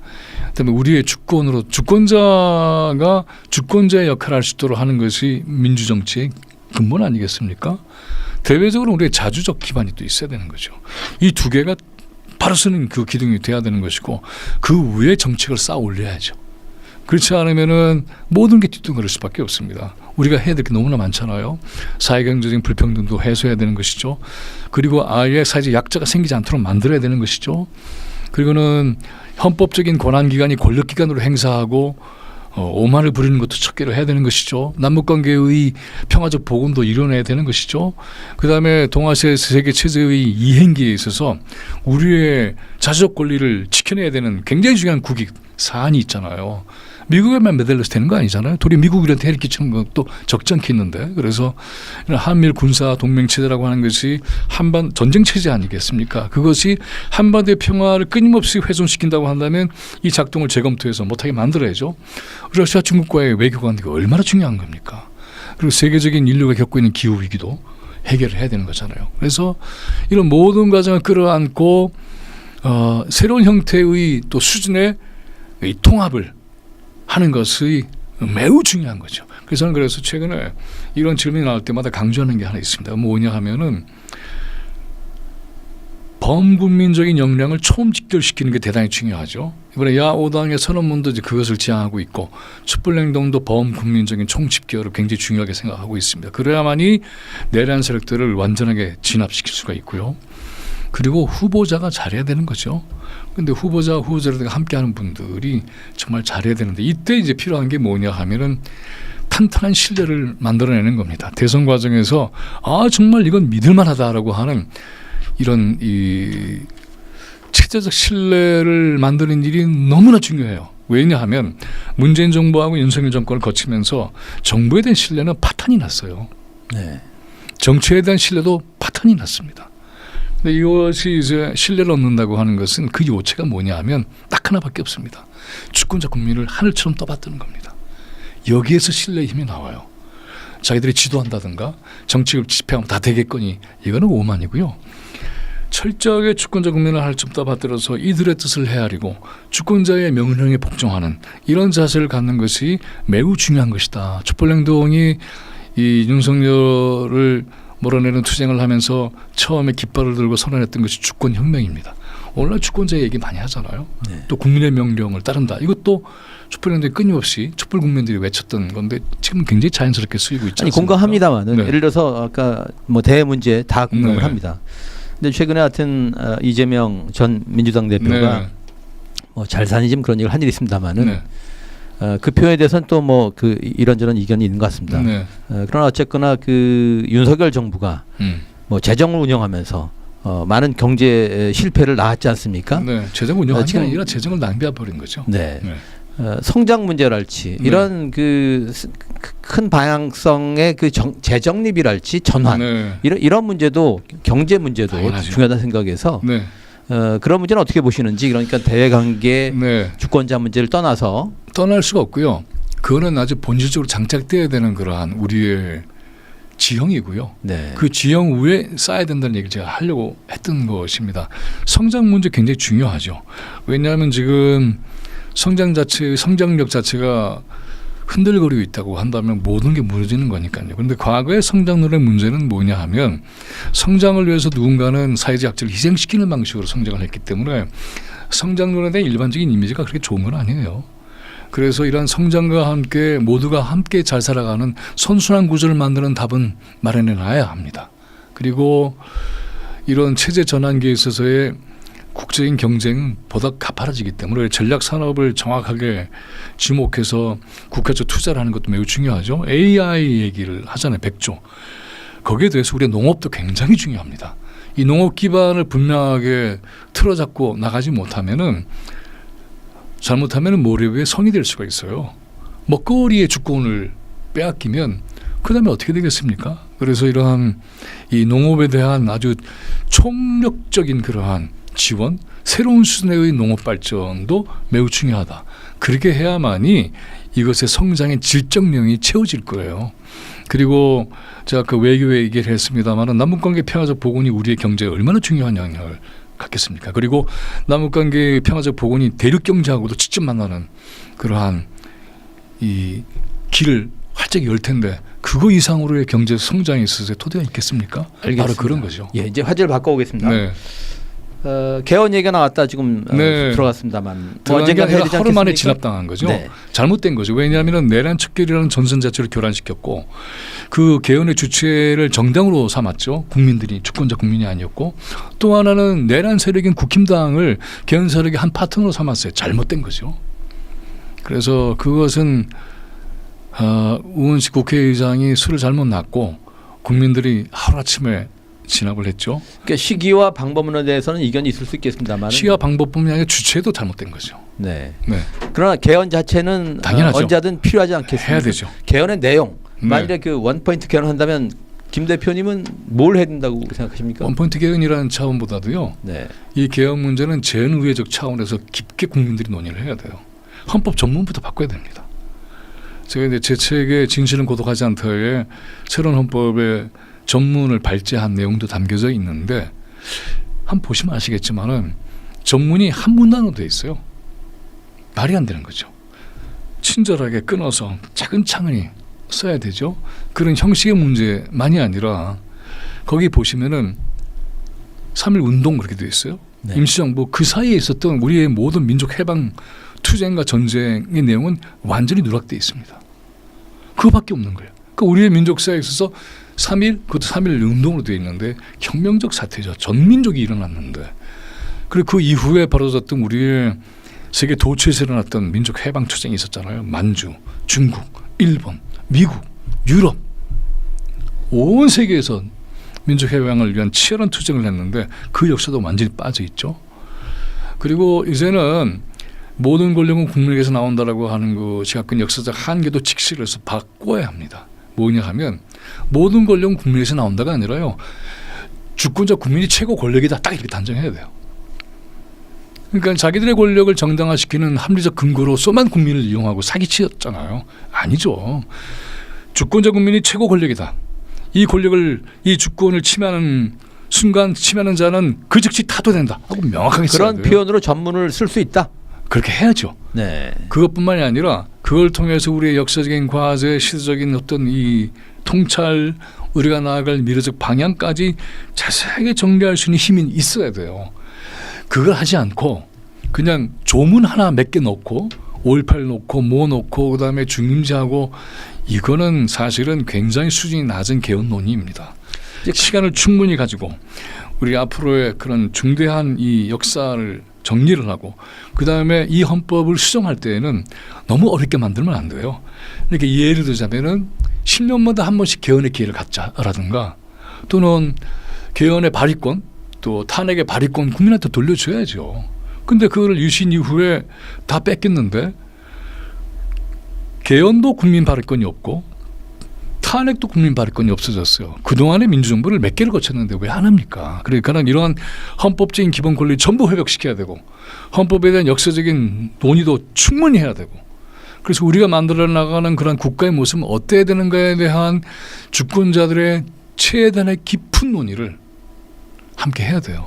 그다음에 우리의 주권으로 주권자가 주권자의 역할을 할 수 있도록 하는 것이 민주정치의 근본 아니겠습니까? 대외적으로 우리의 자주적 기반이 또 있어야 되는 거죠. 이 두 개가 바로 서는 그 기둥이 돼야 되는 것이고 그 위에 정책을 쌓아 올려야죠. 그렇지 않으면은 모든 게 뒤뚱거릴 수밖에 없습니다. 우리가 해야 될 게 너무나 많잖아요. 사회경제적인 불평등도 해소해야 되는 것이죠. 그리고 아예 사회적 약자가 생기지 않도록 만들어야 되는 것이죠. 그리고는 헌법적인 권한기관이 권력기관으로 행사하고 오만을 부리는 것도 척결을 해야 되는 것이죠. 남북관계의 평화적 복원도 이뤄내야 되는 것이죠. 그다음에 동아시아 세계 체제의 이행기에 있어서 우리의 자주적 권리를 지켜내야 되는 굉장히 중요한 국익 사안이 있잖아요. 미국에만 매달려서 되는 거 아니잖아요. 도리 미국이한테 해를 끼치는 것도 적지 않게 있는데, 그래서 한미일 군사 동맹 체제라고 하는 것이 한반 전쟁 체제 아니겠습니까? 그것이 한반도의 평화를 끊임없이 훼손시킨다고 한다면 이 작동을 재검토해서 못하게 만들어야죠. 러시아 중국과의 외교 관계가 얼마나 중요한 겁니까? 그리고 세계적인 인류가 겪고 있는 기후 위기도 해결을 해야 되는 거잖아요. 그래서 이런 모든 과정을 끌어안고 새로운 형태의 또 수준의 이 통합을 하는 것이 매우 중요한 거죠. 그래서 저는 그래서 최근에 이런 질문이 나올 때마다 강조하는 게 하나 있습니다. 뭐냐 하면은 범국민적인 역량을 총직결시키는 게 대단히 중요하죠. 이번에 야5당의 선언문도 이제 그것을 지향하고 있고 촛불행동도 범국민적인 총집결을 굉장히 중요하게 생각하고 있습니다. 그래야만이 내란 세력들을 완전하게 진압시킬 수가 있고요. 그리고 후보자가 잘해야 되는 거죠. 근데 후보자를 함께하는 분들이 정말 잘해야 되는데 이때 이제 필요한 게 뭐냐 하면은 탄탄한 신뢰를 만들어내는 겁니다. 대선 과정에서 정말 이건 믿을만하다라고 하는 이런 이 체제적 신뢰를 만드는 일이 너무나 중요해요. 왜냐하면 문재인 정부하고 윤석열 정권을 거치면서 정부에 대한 신뢰는 파탄이 났어요. 네. 정치에 대한 신뢰도 파탄이 났습니다. 근데 이것이 이제 신뢰를 얻는다고 하는 것은 그 요체가 뭐냐 하면 딱 하나밖에 없습니다. 주권자 국민을 하늘처럼 떠받드는 겁니다. 여기에서 신뢰의 힘이 나와요. 자기들이 지도한다든가 정책을 집행하면 다 되겠거니 이거는 오만이고요. 철저하게 주권자 국민을 하늘처럼 떠받들어서 이들의 뜻을 헤아리고 주권자의 명령에 복종하는 이런 자세를 갖는 것이 매우 중요한 것이다. 촛불행동이 이 윤석열을 몰아내는 투쟁을 하면서 처음에 깃발을 들고 선언했던 것이 주권혁명입니다. 오늘날 주권자 얘기 많이 하잖아요. 네. 또 국민의 명령을 따른다. 이것도 촛불연대 끊임없이 촛불 국민들이 외쳤던 건데 지금 굉장히 자연스럽게 쓰이고 있지 않습니까? 공감합니다만은 네. 예를 들어서 아까 뭐 대문제 다 공감을 네. 합니다. 근데 최근에 하여튼 이재명 전 민주당 대표가 네. 뭐 잘 사니 지금 그런 얘기를 한 일이 있습니다만은 네. 그 표현에 대해서는 또 뭐 그 이런저런 의견이 있는 것 같습니다. 네. 그러나 어쨌거나 그 윤석열 정부가 뭐 재정을 운영하면서 많은 경제 실패를 낳았지 않습니까? 네. 재정 운영하는 게 지금- 아니라 재정을 낭비해 버린 거죠. 네. 네. 성장 문제랄지 네. 이런 그 큰 방향성의 그 재정립이랄지 전환 네. 이런 문제도 경제 문제도 당연하죠. 중요하다 생각해서 네. 그런 문제는 어떻게 보시는지 그러니까 대외관계 네. 주권자 문제를 떠나서 떠날 수가 없고요. 그거는 아주 본질적으로 장착돼야 되는 그러한 우리의 지형이고요. 네. 그 지형 위에 쌓아야 된다는 얘기를 제가 하려고 했던 것입니다. 성장 문제 굉장히 중요하죠. 왜냐하면 지금 성장력 자체가 흔들거리고 있다고 한다면 모든 게 무너지는 거니까요. 그런데 과거의 성장론의 문제는 뭐냐 하면 성장을 위해서 누군가는 사회적 약자를 희생시키는 방식으로 성장을 했기 때문에 성장론에 대한 일반적인 이미지가 그렇게 좋은 건 아니에요. 그래서 이러한 성장과 함께 모두가 함께 잘 살아가는 선순환 구조를 만드는 답은 마련해 놔야 합니다. 그리고 이런 체제 전환기에 있어서의 국제적인 경쟁은 보다 가파라지기 때문에 전략 산업을 정확하게 지목해서 국가적 투자를 하는 것도 매우 중요하죠. AI 얘기를 하잖아요. 100조. 거기에 대해서 우리의 농업도 굉장히 중요합니다. 이 농업 기반을 분명하게 틀어잡고 나가지 못하면은 잘못하면 모래 위에 성이 될 수가 있어요. 먹거리의 주권을 빼앗기면 그다음에 어떻게 되겠습니까? 그래서 이러한 이 농업에 대한 아주 총력적인 그러한 지원, 새로운 수준의 농업 발전도 매우 중요하다. 그렇게 해야만이 이것의 성장의 질적령이 채워질 거예요. 그리고 제가 그 외교에 얘기를 했습니다만 남북관계 평화적 복원이 우리의 경제에 얼마나 중요한 영향을 갖겠습니까? 그리고 남북관계 평화적 복원이 대륙 경제하고도 직접 만나는 그러한 이 길을 활짝 열 텐데 그거 이상으로의 경제 성장에 있어서 토대가 있겠습니까? 알겠습니다. 바로 그런 거죠. 예, 이제 화제를 바꿔보겠습니다. 네. 개헌 얘기가 나왔다 지금 네. 들어갔습니다만 들어간 게 언젠가 아니라 해야 되지 하루 만에 않겠습니까? 진압당한 거죠. 네. 잘못된 거죠. 왜냐하면 내란 척결이라는 전선 자체를 교란시켰고 그 개헌의 주체를 정당으로 삼았죠. 국민들이 주권자 국민이 아니었고 또 하나는 내란 세력인 국힘당을 개헌 세력의 한 파트너로 삼았어요. 잘못된 거죠. 그래서 그것은 우은식 국회의장이 술을 잘못 놨고 국민들이 하루아침에 진압을 했죠. 그러니까 시기와 방법론에 대해서는 이견이 있을 수 있겠습니다만 시와 방법뿐만 아니라 주체도 잘못된 거죠. 네. 네. 그러나 개헌 자체는 당연하죠. 언제든 필요하지 않겠습니까? 해야 되죠. 개헌의 내용 네. 만일에 그 원포인트 개헌한다면 김 대표님은 뭘 해야 된다고 생각하십니까? 원포인트 개헌이라는 차원보다도요. 네. 이 개헌 문제는 재헌의회적 차원에서 깊게 국민들이 논의를 해야 돼요. 헌법 전문부터 바꿔야 됩니다. 제가 이제 제 책에 진실은 고독하지 않다에 새로운 헌법의 전문을 발제한 내용도 담겨져 있는데 한번 보시면 아시겠지만은 전문이 한 문단으로 돼 있어요. 말이 안 되는 거죠. 친절하게 끊어서 차근차근히 써야 되죠. 그런 형식의 문제만이 아니라 거기 보시면은 3.1 운동 그렇게 돼 있어요. 네. 임시정부 그 사이에 있었던 우리의 모든 민족 해방 투쟁과 전쟁의 내용은 완전히 누락돼 있습니다. 그거밖에 없는 거예요. 그러니까 우리의 민족사에 있어서 3.1 그것도 3.1 운동으로 되어 있는데 혁명적 사태죠. 전민족이 일어났는데 그리고 그 이후에 벌어졌던 우리의 세계 도처에서 일어났던 민족 해방 투쟁이 있었잖아요. 만주, 중국, 일본, 미국, 유럽 온 세계에서 민족 해방을 위한 치열한 투쟁을 했는데 그 역사도 완전히 빠져 있죠. 그리고 이제는 모든 권력은 국민에게서 나온다라고 하는 것이 갖고 있는 역사적 한계도 직시를 해서 바꿔야 합니다. 뭐냐 하면 모든 권력은 국민에게서 나온다가 아니라요. 주권자 국민이 최고 권력이다. 딱 이렇게 단정해야 돼요. 그러니까 자기들의 권력을 정당화시키는 합리적 근거로서만 국민을 이용하고 사기치었잖아요. 아니죠. 주권자 국민이 최고 권력이다. 이 권력을 이 주권을 침해하는 순간 침해하는 자는 그 즉시 타도된다 하고 명확하게 써야 그런 돼요. 표현으로 전문을 쓸 수 있다. 그렇게 해야죠. 네. 그것뿐만이 아니라 그걸 통해서 우리의 역사적인 과제, 시대적인 어떤 이 통찰, 우리가 나아갈 미래적 방향까지 자세하게 정리할 수 있는 힘이 있어야 돼요. 그걸 하지 않고 그냥 조문 하나 몇 개 넣고 5.18 놓고 뭐 놓고 그다음에 중임제하고 이거는 사실은 굉장히 수준이 낮은 개헌 논의입니다. 시간을 충분히 가지고 우리 앞으로의 그런 중대한 이 역사를 정리를 하고 그다음에 이 헌법을 수정할 때에는 너무 어렵게 만들면 안 돼요. 그러니까 예를 들자면은 10년마다 한 번씩 개헌의 기회를 갖자라든가 또는 개헌의 발의권 또 탄핵의 발의권 국민한테 돌려줘야죠. 근데 그거를 유신 이후에 다 뺏겼는데 개헌도 국민 발의권이 없고 탄핵도 국민 발의권이 없어졌어요. 그동안의 민주정부를 몇 개를 거쳤는데 왜 안 합니까? 그러니까 이러한 헌법적인 기본 권리 전부 회복시켜야 되고 헌법에 대한 역사적인 논의도 충분히 해야 되고 그래서 우리가 만들어 나가는 그런 국가의 모습은 어때야 되는가에 대한 주권자들의 최대한의 깊은 논의를 함께 해야 돼요.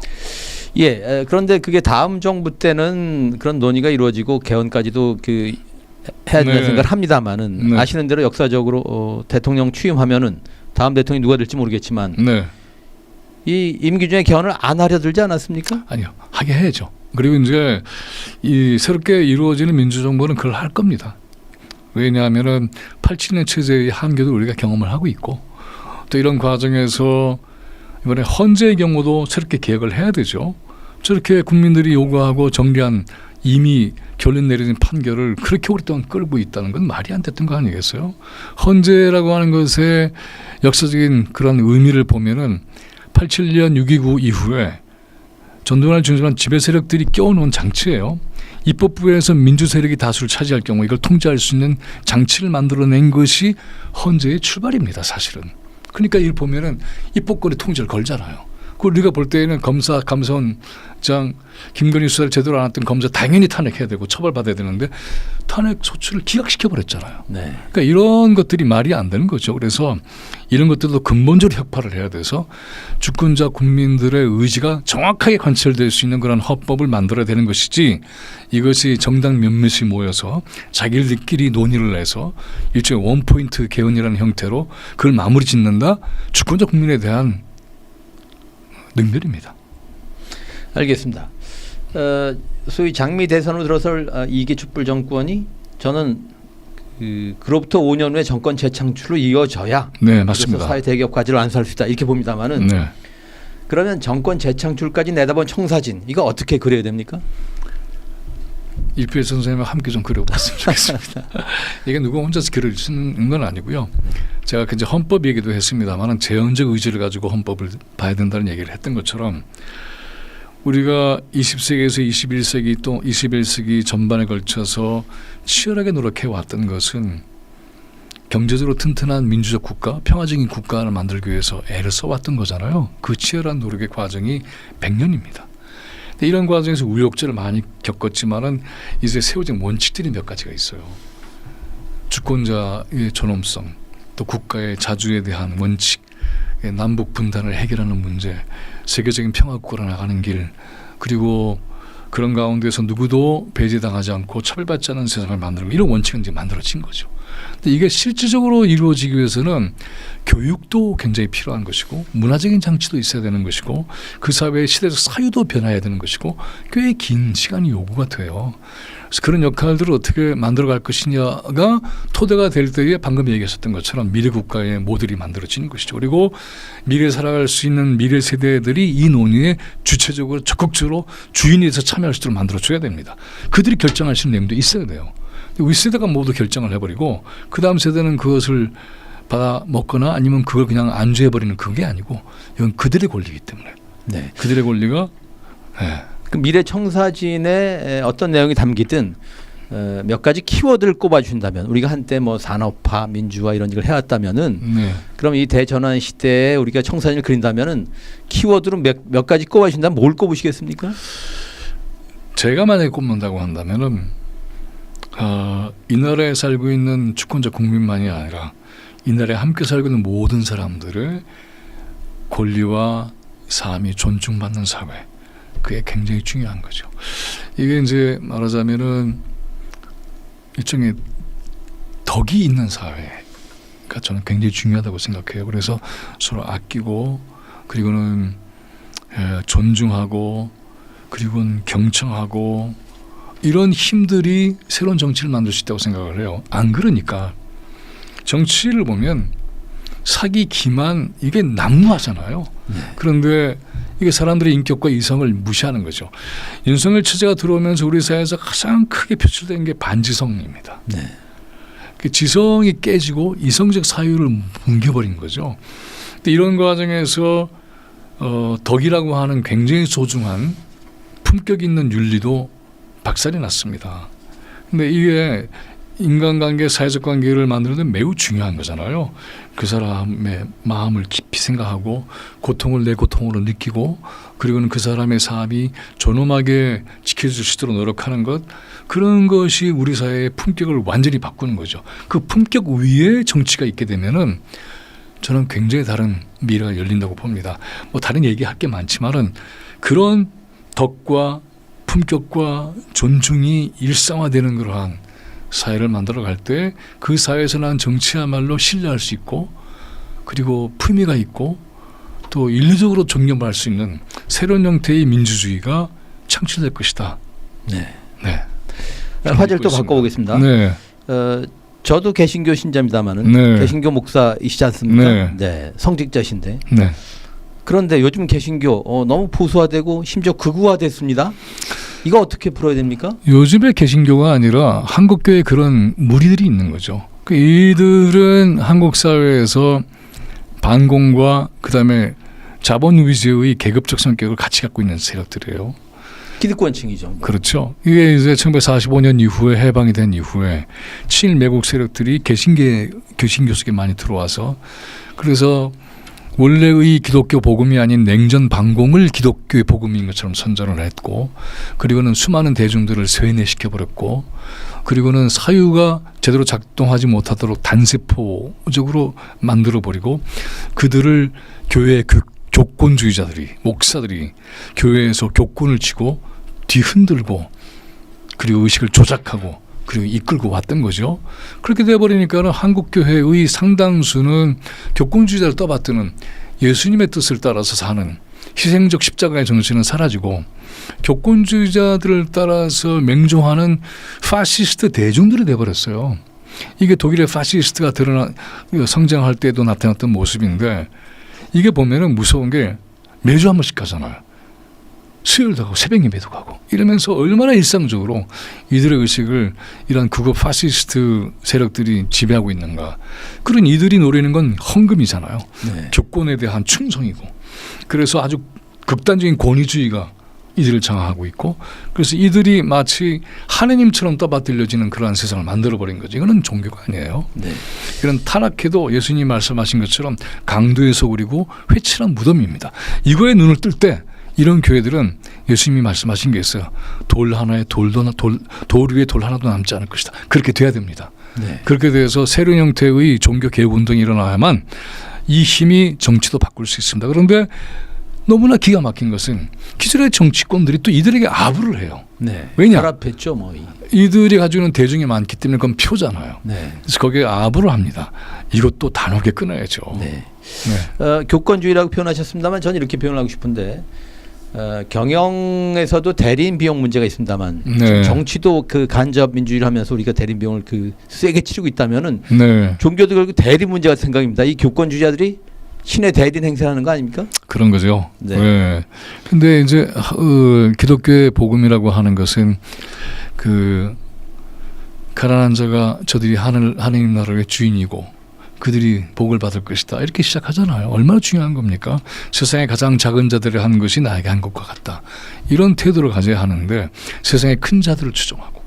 예. 그런데 그게 다음 정부 때는 그런 논의가 이루어지고 개헌까지도 그 해야 된다는 네. 생각을 합니다만은 네. 아시는 대로 역사적으로 대통령 취임하면은 다음 대통령이 누가 될지 모르겠지만 네. 이 임기 중에 개헌을 안 하려 들지 않았습니까? 아니요. 하게 해야죠. 그리고 이제 이 새롭게 이루어지는 민주정부는 그걸 할 겁니다. 왜냐하면은 87년 체제의 한계도 우리가 경험을 하고 있고 또 이런 과정에서 이번에 헌재의 경우도 새롭게 개혁을 해야 되죠. 저렇게 국민들이 요구하고 정리한 이미 결론 내려진 판결을 그렇게 오랫동안 끌고 있다는 건 말이 안 됐던 거 아니겠어요? 헌재라고 하는 것의 역사적인 그런 의미를 보면은 87년 6.29 이후에 전두환을 중심한 지배 세력들이 껴놓은 장치예요. 입법부에서 민주 세력이 다수를 차지할 경우 이걸 통제할 수 있는 장치를 만들어낸 것이 헌재의 출발입니다. 사실은. 그러니까 이걸 보면은 입법권의 통제를 걸잖아요. 그 우리가 볼 때에는 검사, 감사원장, 김건희 수사를 제대로 안 했던 검사 당연히 탄핵해야 되고 처벌받아야 되는데 탄핵 소추를 기각시켜 버렸잖아요. 네. 그러니까 이런 것들이 말이 안 되는 거죠. 그래서 이런 것들도 근본적으로 혁파를 해야 돼서 주권자 국민들의 의지가 정확하게 관철될 수 있는 그런 헌법을 만들어야 되는 것이지 이것이 정당 몇몇이 모여서 자기들끼리 논의를 해서 일종의 원포인트 개헌이라는 형태로 그걸 마무리 짓는다. 주권자 국민에 대한 능멸입니다. 알겠습니다. 소위 장미 대선으로 들어설 2기 촛불 정권이 저는 그로부터 5년 후에 정권 재창출로 이어져야 네, 맞습니다. 그래서 사회 대개혁 과제를 완수할 수 있다 이렇게 봅니다만은 네. 그러면 정권 재창출까지 내다본 청사진 이거 어떻게 그려야 됩니까? 이필 선생님과 함께 좀 그려봤으면 좋겠습니다. 이게 누구 혼자서 그릴 수 있는 건 아니고요. 제가 이제 헌법 얘기도 했습니다만 재헌적 의지를 가지고 헌법을 봐야 된다는 얘기를 했던 것처럼 우리가 20세기에서 21세기 또 21세기 전반에 걸쳐서 치열하게 노력해 왔던 것은 경제적으로 튼튼한 민주적 국가, 평화적인 국가를 만들기 위해서 애를 써왔던 거잖아요. 그 치열한 노력의 과정이 100년입니다. 이런 과정에서 우여곡절을 많이 겪었지만은 이제 세워진 원칙들이 몇 가지가 있어요. 주권자의 존엄성, 또 국가의 자주에 대한 원칙, 남북 분단을 해결하는 문제, 세계적인 평화 국가로 나가는 길, 그리고 그런 가운데서 누구도 배제당하지 않고 처벌받지 않는 세상을 만들고 이런 원칙은 이제 만들어진 거죠. 근데 이게 실질적으로 이루어지기 위해서는 교육도 굉장히 필요한 것이고 문화적인 장치도 있어야 되는 것이고 그 사회의 시대적 사유도 변화해야 되는 것이고 꽤 긴 시간이 요구가 돼요. 그래서 그런 역할들을 어떻게 만들어갈 것이냐가 토대가 될 때에 방금 얘기하셨던 것처럼 미래 국가의 모델이 만들어지는 것이죠. 그리고 미래 살아갈 수 있는 미래 세대들이 이 논의에 주체적으로 적극적으로 주인이 돼서 참여할 수 있도록 만들어줘야 됩니다. 그들이 결정할 수 있는 내용도 있어야 돼요. 우리 세대가 모두 결정을 해버리고 그 다음 세대는 그것을 받아 먹거나 아니면 그걸 그냥 안주해버리는 그게 아니고 이건 그들의 권리이기 때문에 네. 그들의 권리가 네. 그 미래 청사진에 어떤 내용이 담기든 몇 가지 키워드를 꼽아준다면 우리가 한때 뭐 산업화, 민주화 이런 일을 해왔다면은 네. 그럼 이 대전환 시대에 우리가 청사진을 그린다면은 키워드로 몇 가지 꼽아주신다면 뭘 꼽으시겠습니까? 제가 만약에 꼽는다고 한다면은 이 나라에 살고 있는 주권자 국민만이 아니라 이 나라에 함께 살고 있는 모든 사람들의 권리와 삶이 존중받는 사회, 그게 굉장히 중요한 거죠. 이게 이제 말하자면은 일종의 덕이 있는 사회가 저는 굉장히 중요하다고 생각해요. 그래서 서로 아끼고 그리고는 존중하고 그리고는 경청하고 이런 힘들이 새로운 정치를 만들 수 있다고 생각을 해요. 안 그러니까 정치를 보면 사기, 기만 이게 난무하잖아요. 그런데 이게 사람들의 인격과 이성을 무시하는 거죠. 윤석열 체제가 들어오면서 우리 사회에서 가장 크게 표출된 게 반지성입니다. 그 지성이 깨지고 이성적 사유를 뭉개버린 거죠. 근데 이런 과정에서 덕이라고 하는 굉장히 소중한 품격 있는 윤리도 박살이 났습니다. 근데 이게 인간관계, 사회적 관계를 만드는 데 매우 중요한 거잖아요. 그 사람의 마음을 깊이 생각하고 고통을 내 고통으로 느끼고 그리고는 그 사람의 삶이 존엄하게 지켜질 수 있도록 노력하는 것, 그런 것이 우리 사회의 품격을 완전히 바꾸는 거죠. 그 품격 위에 정치가 있게 되면은 저는 굉장히 다른 미래가 열린다고 봅니다. 뭐 다른 얘기할 게 많지만은 그런 덕과 품격과 존중이 일상화되는 그러한 사회를 만들어 갈 때 그 사회에서 난 정치야말로 신뢰할 수 있고 그리고 품위가 있고 또 인류적으로 존경할 수 있는 새로운 형태의 민주주의가 창출될 것이다. 네. 네. 화제를 또 바꿔보겠습니다. 네. 저도 개신교 신자입니다만은 개신교 목사이시지 않습니까? 네. 성직자신데. 네. 그런데 요즘 개신교 너무 보수화되고 심지어 극우화됐습니다. 이거 어떻게 풀어야 됩니까? 요즘의 개신교가 아니라 한국교회 그런 무리들이 있는 거죠. 이들은 한국 사회에서 반공과 그다음에 자본 위주의 계급적 성격을 같이 갖고 있는 세력들이에요. 기득권층이죠. 그렇죠. 이게 이제 1945년 이후에 해방이 된 이후에 친일매국 세력들이 개신교 속에 많이 들어와서 그래서 원래의 기독교 복음이 아닌 냉전 반공을 기독교의 복음인 것처럼 선전을 했고 그리고는 수많은 대중들을 쇠뇌시켜버렸고 그리고는 사유가 제대로 작동하지 못하도록 단세포적으로 만들어버리고 그들을 교회의 교권주의자들이 목사들이 교회에서 교권을 쥐고 뒤흔들고 그리고 의식을 조작하고 그리고 이끌고 왔던 거죠. 그렇게 돼버리니까는 한국 교회의 상당수는 교권주의자를 떠받드는 예수님의 뜻을 따라서 사는 희생적 십자가의 정신은 사라지고 교권주의자들을 따라서 맹종하는 파시스트 대중들이 돼버렸어요. 이게 독일의 파시스트가 성장할 때도 나타났던 모습인데 이게 보면은 무서운 게 매주 한 번씩 가잖아요. 수요일도 가고 새벽 예배도 가고 이러면서 얼마나 일상적으로 이들의 의식을 이런 극우 파시스트 세력들이 지배하고 있는가. 그런 이들이 노리는 건 헌금이잖아요. 교권에 대한 충성이고 그래서 아주 극단적인 권위주의가 이들을 장악하고 있고 그래서 이들이 마치 하느님처럼 떠받들려지는 그러한 세상을 만들어버린 거지. 이거는 종교가 아니에요. 이런 타락해도 예수님이 말씀하신 것처럼 강도에서 우리고 회칠한 무덤입니다. 이거에 눈을 뜰 때 이런 교회들은 예수님이 말씀하신 게 있어요. 돌 위에 돌 하나도 남지 않을 것이다. 그렇게 돼야 됩니다. 그렇게 돼서 새로운 형태의 종교 개혁 운동이 일어나야만 이 힘이 정치도 바꿀 수 있습니다. 그런데 너무나 기가 막힌 것은 기존의 정치권들이 또 이들에게 아부를 해요. 왜냐? 결합했죠, 뭐. 이들이 가지고 있는 대중이 많기 때문에 그건 표잖아요. 그래서 거기에 아부를 합니다. 이것도 단호하게 끊어야죠. 교권주의라고 표현하셨습니다만 저는 이렇게 표현하고 싶은데 경영에서도 대리인 비용 문제가 있습니다만 정치도 그 간접 민주주의를 하면서 우리가 대리인 비용을 세게 치르고 있다면은 종교도 결국 대리 문제가 생각입니다. 이 교권주의자들이 신의 대리인 행세하는 거 아닙니까? 그런 거죠. 근데 이제 기독교의 복음이라고 하는 것은 그 가난한 자가 저들이 하느님 나라의 주인이고 그들이 복을 받을 것이다. 이렇게 시작하잖아요. 얼마나 중요한 겁니까? 세상에 가장 작은 자들이 한 것이 나에게 한 것과 같다. 이런 태도를 가져야 하는데 세상에 큰 자들을 추종하고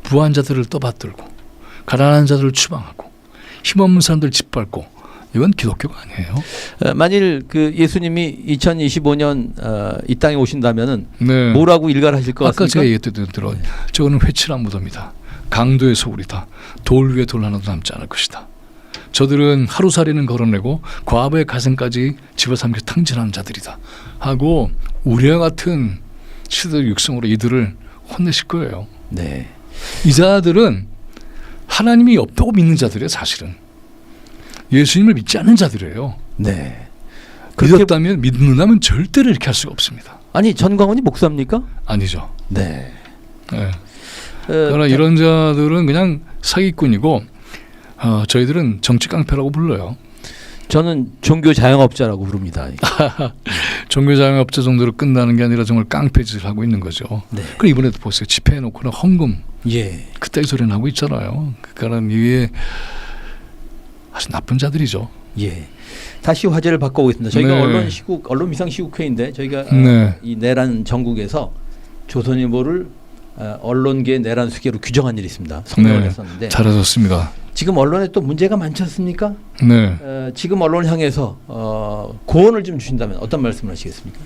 부한 자들을 떠받들고 가난한 자들을 추방하고 힘없는 사람들을 짓밟고 이건 기독교가 아니에요. 만일 그 예수님이 2025년 이 땅에 오신다면은 뭐라고 일갈하실 것 같습니까? 아까 제가 얘기했던 대로 저거는 회칠한 무덤이다. 강도의 소굴이다. 돌 위에 돌 하나도 남지 않을 것이다. 저들은 하루살이는 걸어내고 과부의 가슴까지 집어삼켜 탕진하는 자들이다 하고 우리와 같은 시대적 육성으로 이들을 혼내실 거예요. 이 자들은 하나님이 없다고 믿는 자들이에요. 사실은 예수님을 믿지 않는 자들이에요. 믿었다면 믿는다면 절대로 이렇게 할 수가 없습니다. 아니 전광훈이 목사입니까? 아니죠. 네. 네. 그러나 이런 자들은 그냥 사기꾼이고 저희들은 정치 깡패라고 불러요. 저는 종교 자영업자라고 부릅니다. 종교 자영업자 정도로 끝나는 게 아니라 정말 깡패짓을 하고 있는 거죠. 네. 그리고 이번에도 보세요. 집회해놓고는 헌금. 예. 그따위 소리는 하고 있잖아요. 그러니까 이게 아주 나쁜 자들이죠. 예. 다시 화제를 바꿔보겠습니다. 저희가 네. 언론 비상 시국회인데 저희가 네. 이 내란 전국에서 조선일보를 언론계 내란 수계로 규정한 일이 있습니다. 성명을 네. 했었는데 잘하셨습니다. 지금 언론에 또 문제가 많지 않습니까? 네. 지금 언론을 향해서 고언을 좀 주신다면 어떤 말씀을 하시겠습니까?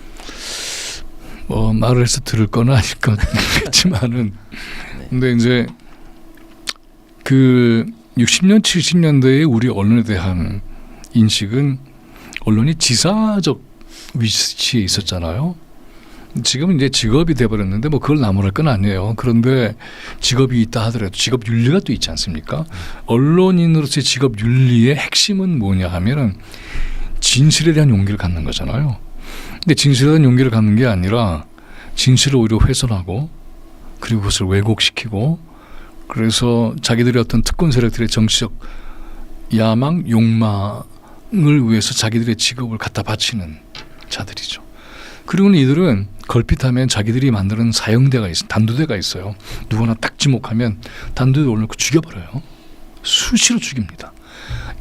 말을 해서 들을 건 아닐 것 같지만은 네. 근데 이제 그 60년 70년대에 우리 언론에 대한 인식은 언론이 지사적 위치에 있었잖아요. 지금은 이제 직업이 돼버렸는데 뭐 그걸 나무랄 건 아니에요. 그런데 직업이 있다 하더라도 직업 윤리가 또 있지 않습니까? 언론인으로서의 직업 윤리의 핵심은 뭐냐 하면은 진실에 대한 용기를 갖는 거잖아요. 근데 진실에 대한 용기를 갖는 게 아니라 진실을 오히려 훼손하고 그리고 그것을 왜곡시키고 그래서 자기들의 어떤 특권 세력들의 정치적 야망, 욕망을 위해서 자기들의 직업을 갖다 바치는 자들이죠. 그리고는 이들은 걸핏하면 자기들이 만드는 사형대가 있어요. 단두대가 있어요. 누구나 딱 지목하면 단두대 올려놓고 죽여버려요. 수시로 죽입니다.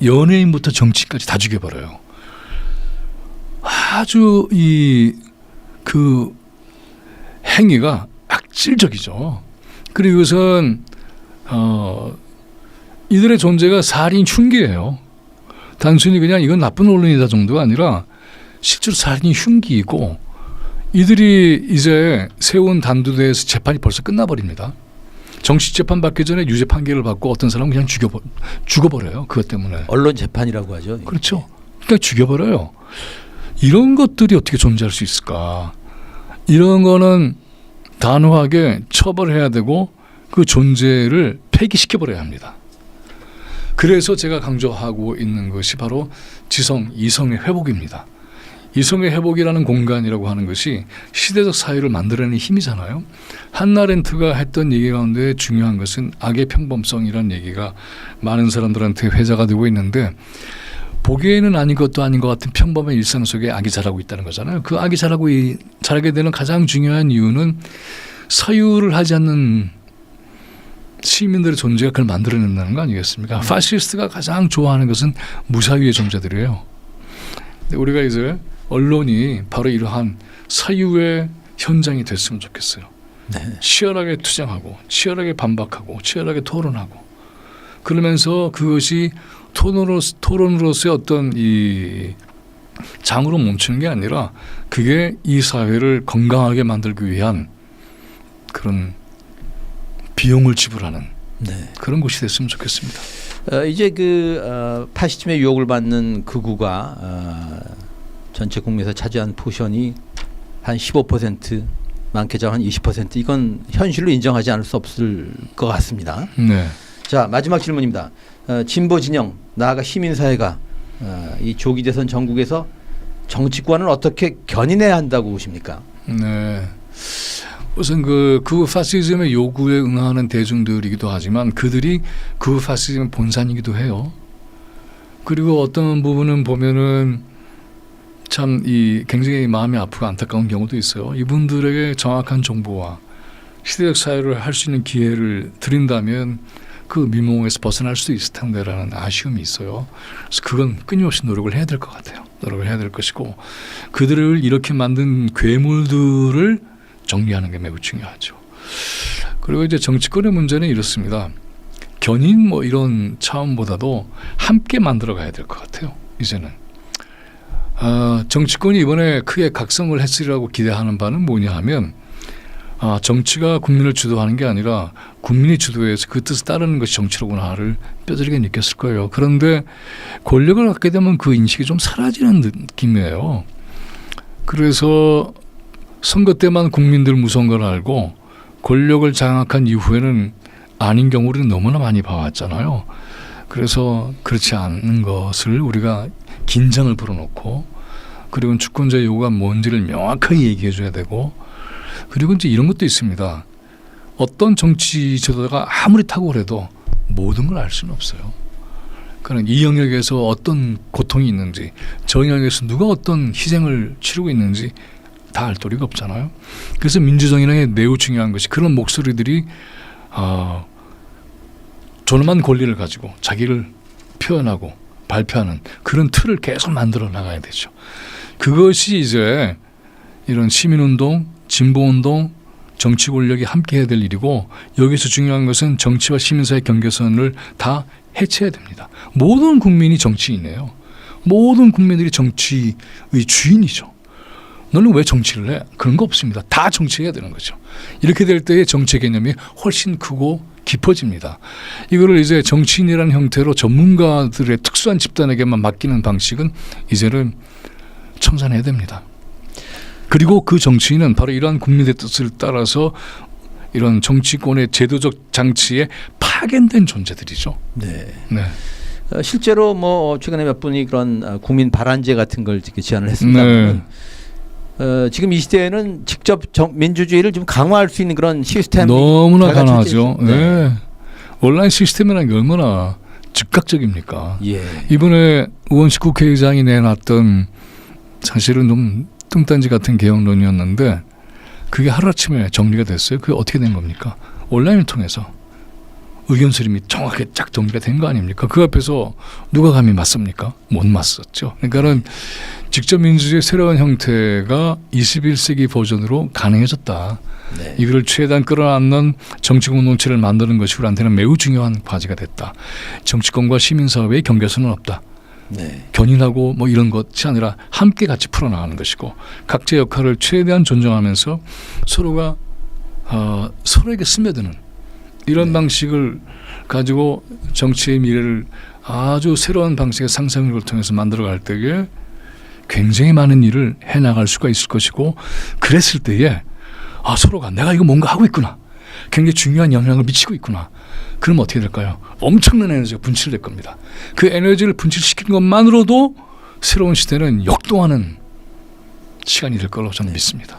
연예인부터 정치인까지 다 죽여버려요. 아주 그 행위가 악질적이죠. 그리고 이것은 이들의 존재가 살인 흉기예요. 단순히 그냥 이건 나쁜 언론이다 정도가 아니라 실제로 살인 흉기이고 이들이 이제 세운 단두대에서 재판이 벌써 끝나버립니다. 정식 재판 받기 전에 유죄 판결을 받고 어떤 사람은 그냥 죽어버려요. 그것 때문에. 언론 재판이라고 하죠. 그렇죠. 그러니까 죽여버려요. 이런 것들이 어떻게 존재할 수 있을까? 이런 거는 단호하게 처벌해야 되고 그 존재를 폐기시켜버려야 합니다. 그래서 제가 강조하고 있는 것이 바로 지성, 이성의 회복입니다. 이성의 회복이라는 공간이라고 하는 것이 시대적 사회를 만들어내는 힘이잖아요. 한나 렌트가 했던 얘기 가운데 중요한 것은 악의 평범성이라는 얘기가 많은 사람들한테 회자가 되고 있는데 보기에는 아닌 것도 아닌 것 같은 평범한 일상 속에 악이 자라고 있다는 거잖아요. 그 악이 자라게 되는 가장 중요한 이유는 사유를 하지 않는 시민들의 존재가 그걸 만들어낸다는 거 아니겠습니까? 파시스트가 가장 좋아하는 것은 무사유의 존재들이에요. 근데 우리가 이제 언론이 바로 이러한 사유의 현장이 됐으면 좋겠어요. 네. 치열하게 투쟁하고 치열하게 반박하고 치열하게 토론하고 그러면서 그것이 토론으로서의 어떤 이 장으로 멈추는 게 아니라 그게 이 사회를 건강하게 만들기 위한 그런 비용을 지불하는 네. 그런 곳이 됐으면 좋겠습니다. 이제 그 파시즘의 유혹을 받는 극우가 전체 국민에서 차지한 포션이 한 15%, 많게는 한 20%. 이건 현실로 인정하지 않을 수 없을 것 같습니다. 네. 자, 마지막 질문입니다. 진보 진영 나아가 시민사회가 이 조기 대선 전국에서 정치권을 어떻게 견인해야 한다고 보십니까? 네. 우선 그 파시즘의 요구에 응하는 대중들이기도 하지만 그들이 그 파시즘의 본산이기도 해요. 그리고 어떤 부분은 보면은 참 굉장히 마음이 아프고 안타까운 경우도 있어요. 이분들에게 정확한 정보와 시대적 사회를 할 수 있는 기회를 드린다면 그 미몽에서 벗어날 수도 있을 텐데라는 아쉬움이 있어요. 그래서 그건 끊임없이 노력을 해야 될 것 같아요. 노력을 해야 될 것이고 그들을 이렇게 만든 괴물들을 정리하는 게 매우 중요하죠. 그리고 이제 정치권의 문제는 이렇습니다. 견인 뭐 이런 차원보다도 함께 만들어 가야 될 것 같아요. 이제는. 정치권이 이번에 크게 각성을 했으리라고 기대하는 바는 뭐냐 하면 정치가 국민을 주도하는 게 아니라 국민이 주도해서 그 뜻을 따르는 것이 정치로구나를 뼈저리게 느꼈을 거예요. 그런데 권력을 갖게 되면 그 인식이 좀 사라지는 느낌이에요. 그래서 선거 때만 국민들 무서운 걸 알고 권력을 장악한 이후에는 아닌 경우를 너무나 많이 봐왔잖아요. 그래서 그렇지 않은 것을 우리가 긴장을 불어넣고 그리고 주권자의 요구가 뭔지를 명확하게 얘기해 줘야 되고, 그리고 이제 이런 것도 있습니다. 어떤 정치 지도자가 아무리 탁월해도 모든 걸 알 수는 없어요. 그러니까 이 영역에서 어떤 고통이 있는지, 저 영역에서 누가 어떤 희생을 치르고 있는지 다 알 도리가 없잖아요. 그래서 민주정의라는 게 매우 중요한 것이, 그런 목소리들이 존엄한 권리를 가지고 자기를 표현하고 발표하는 그런 틀을 계속 만들어 나가야 되죠. 그것이 이제 이런 시민운동, 진보운동, 정치 권력이 함께 해야 될 일이고, 여기서 중요한 것은 정치와 시민사회 경계선을 다 해체해야 됩니다. 모든 국민이 정치인이에요. 모든 국민들이 정치의 주인이죠. 너는 왜 정치를 해? 그런 거 없습니다. 다 정치해야 되는 거죠. 이렇게 될 때의 정치 개념이 훨씬 크고 깊어집니다. 이거를 이제 정치인이라는 형태로 전문가들의 특수한 집단에게만 맡기는 방식은 이제는 청산해야 됩니다. 그리고 그 정치인은 바로 이러한 국민의 뜻을 따라서 이런 정치권의 제도적 장치에 파견된 존재들이죠. 네. 네. 실제로 뭐 최근에 몇 분이 그런 국민 발안제 같은 걸 제안을 했습니다만, 지금 이 시대에는 직접 민주주의를 좀 강화할 수 있는 그런 시스템이 너무나 가능하죠. 네. 온라인 시스템이라는 게 얼마나 즉각적입니까? 예. 이번에 우원식 국회의장이 내놨던 사실은 좀 뚱딴지 같은 개혁론이었는데, 그게 하루아침에 정리가 됐어요. 그게 어떻게 된 겁니까? 온라인을 통해서 의견 수렴이 정확하게 쫙 정리가 된 거 아닙니까? 그 앞에서 누가 감히 맞습니까? 못 맞섰죠. 그러니까는 직접 민주주의의 새로운 형태가 21세기 버전으로 가능해졌다. 네. 이거를 최대한 끌어안는 정치 공동체를 만드는 것이 우리한테는 매우 중요한 과제가 됐다. 정치권과 시민사회의 경계선은 없다. 네. 견인하고 뭐 이런 것이 아니라 함께 같이 풀어나가는 것이고, 각자의 역할을 최대한 존중하면서 서로가 서로에게 스며드는 이런 네. 방식을 가지고 정치의 미래를 아주 새로운 방식의 상상력을 통해서 만들어갈 때에 굉장히 많은 일을 해나갈 수가 있을 것이고, 그랬을 때에 서로가 내가 이거 뭔가 하고 있구나, 굉장히 중요한 영향을 미치고 있구나, 그러면 어떻게 될까요? 엄청난 에너지가 분출될 겁니다. 그 에너지를 분출시킨 것만으로도 새로운 시대는 역동하는 시간이 될 거라고 저는 믿습니다.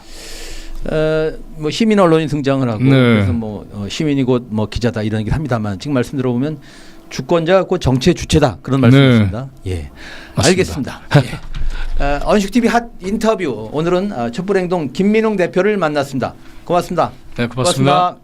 뭐 시민 언론이 등장을 하고, 네. 그래서 뭐 시민이 곧 뭐 기자다 이런 얘기를 합니다만, 지금 말씀 들어보면 주권자가 곧 정치의 주체다, 그런 말씀이십니다. 네. 예, 맞습니다. 알겠습니다. 예. 언식 TV 핫 인터뷰, 오늘은 촛불행동 김민웅 대표를 만났습니다. 고맙습니다. 네, 고맙습니다.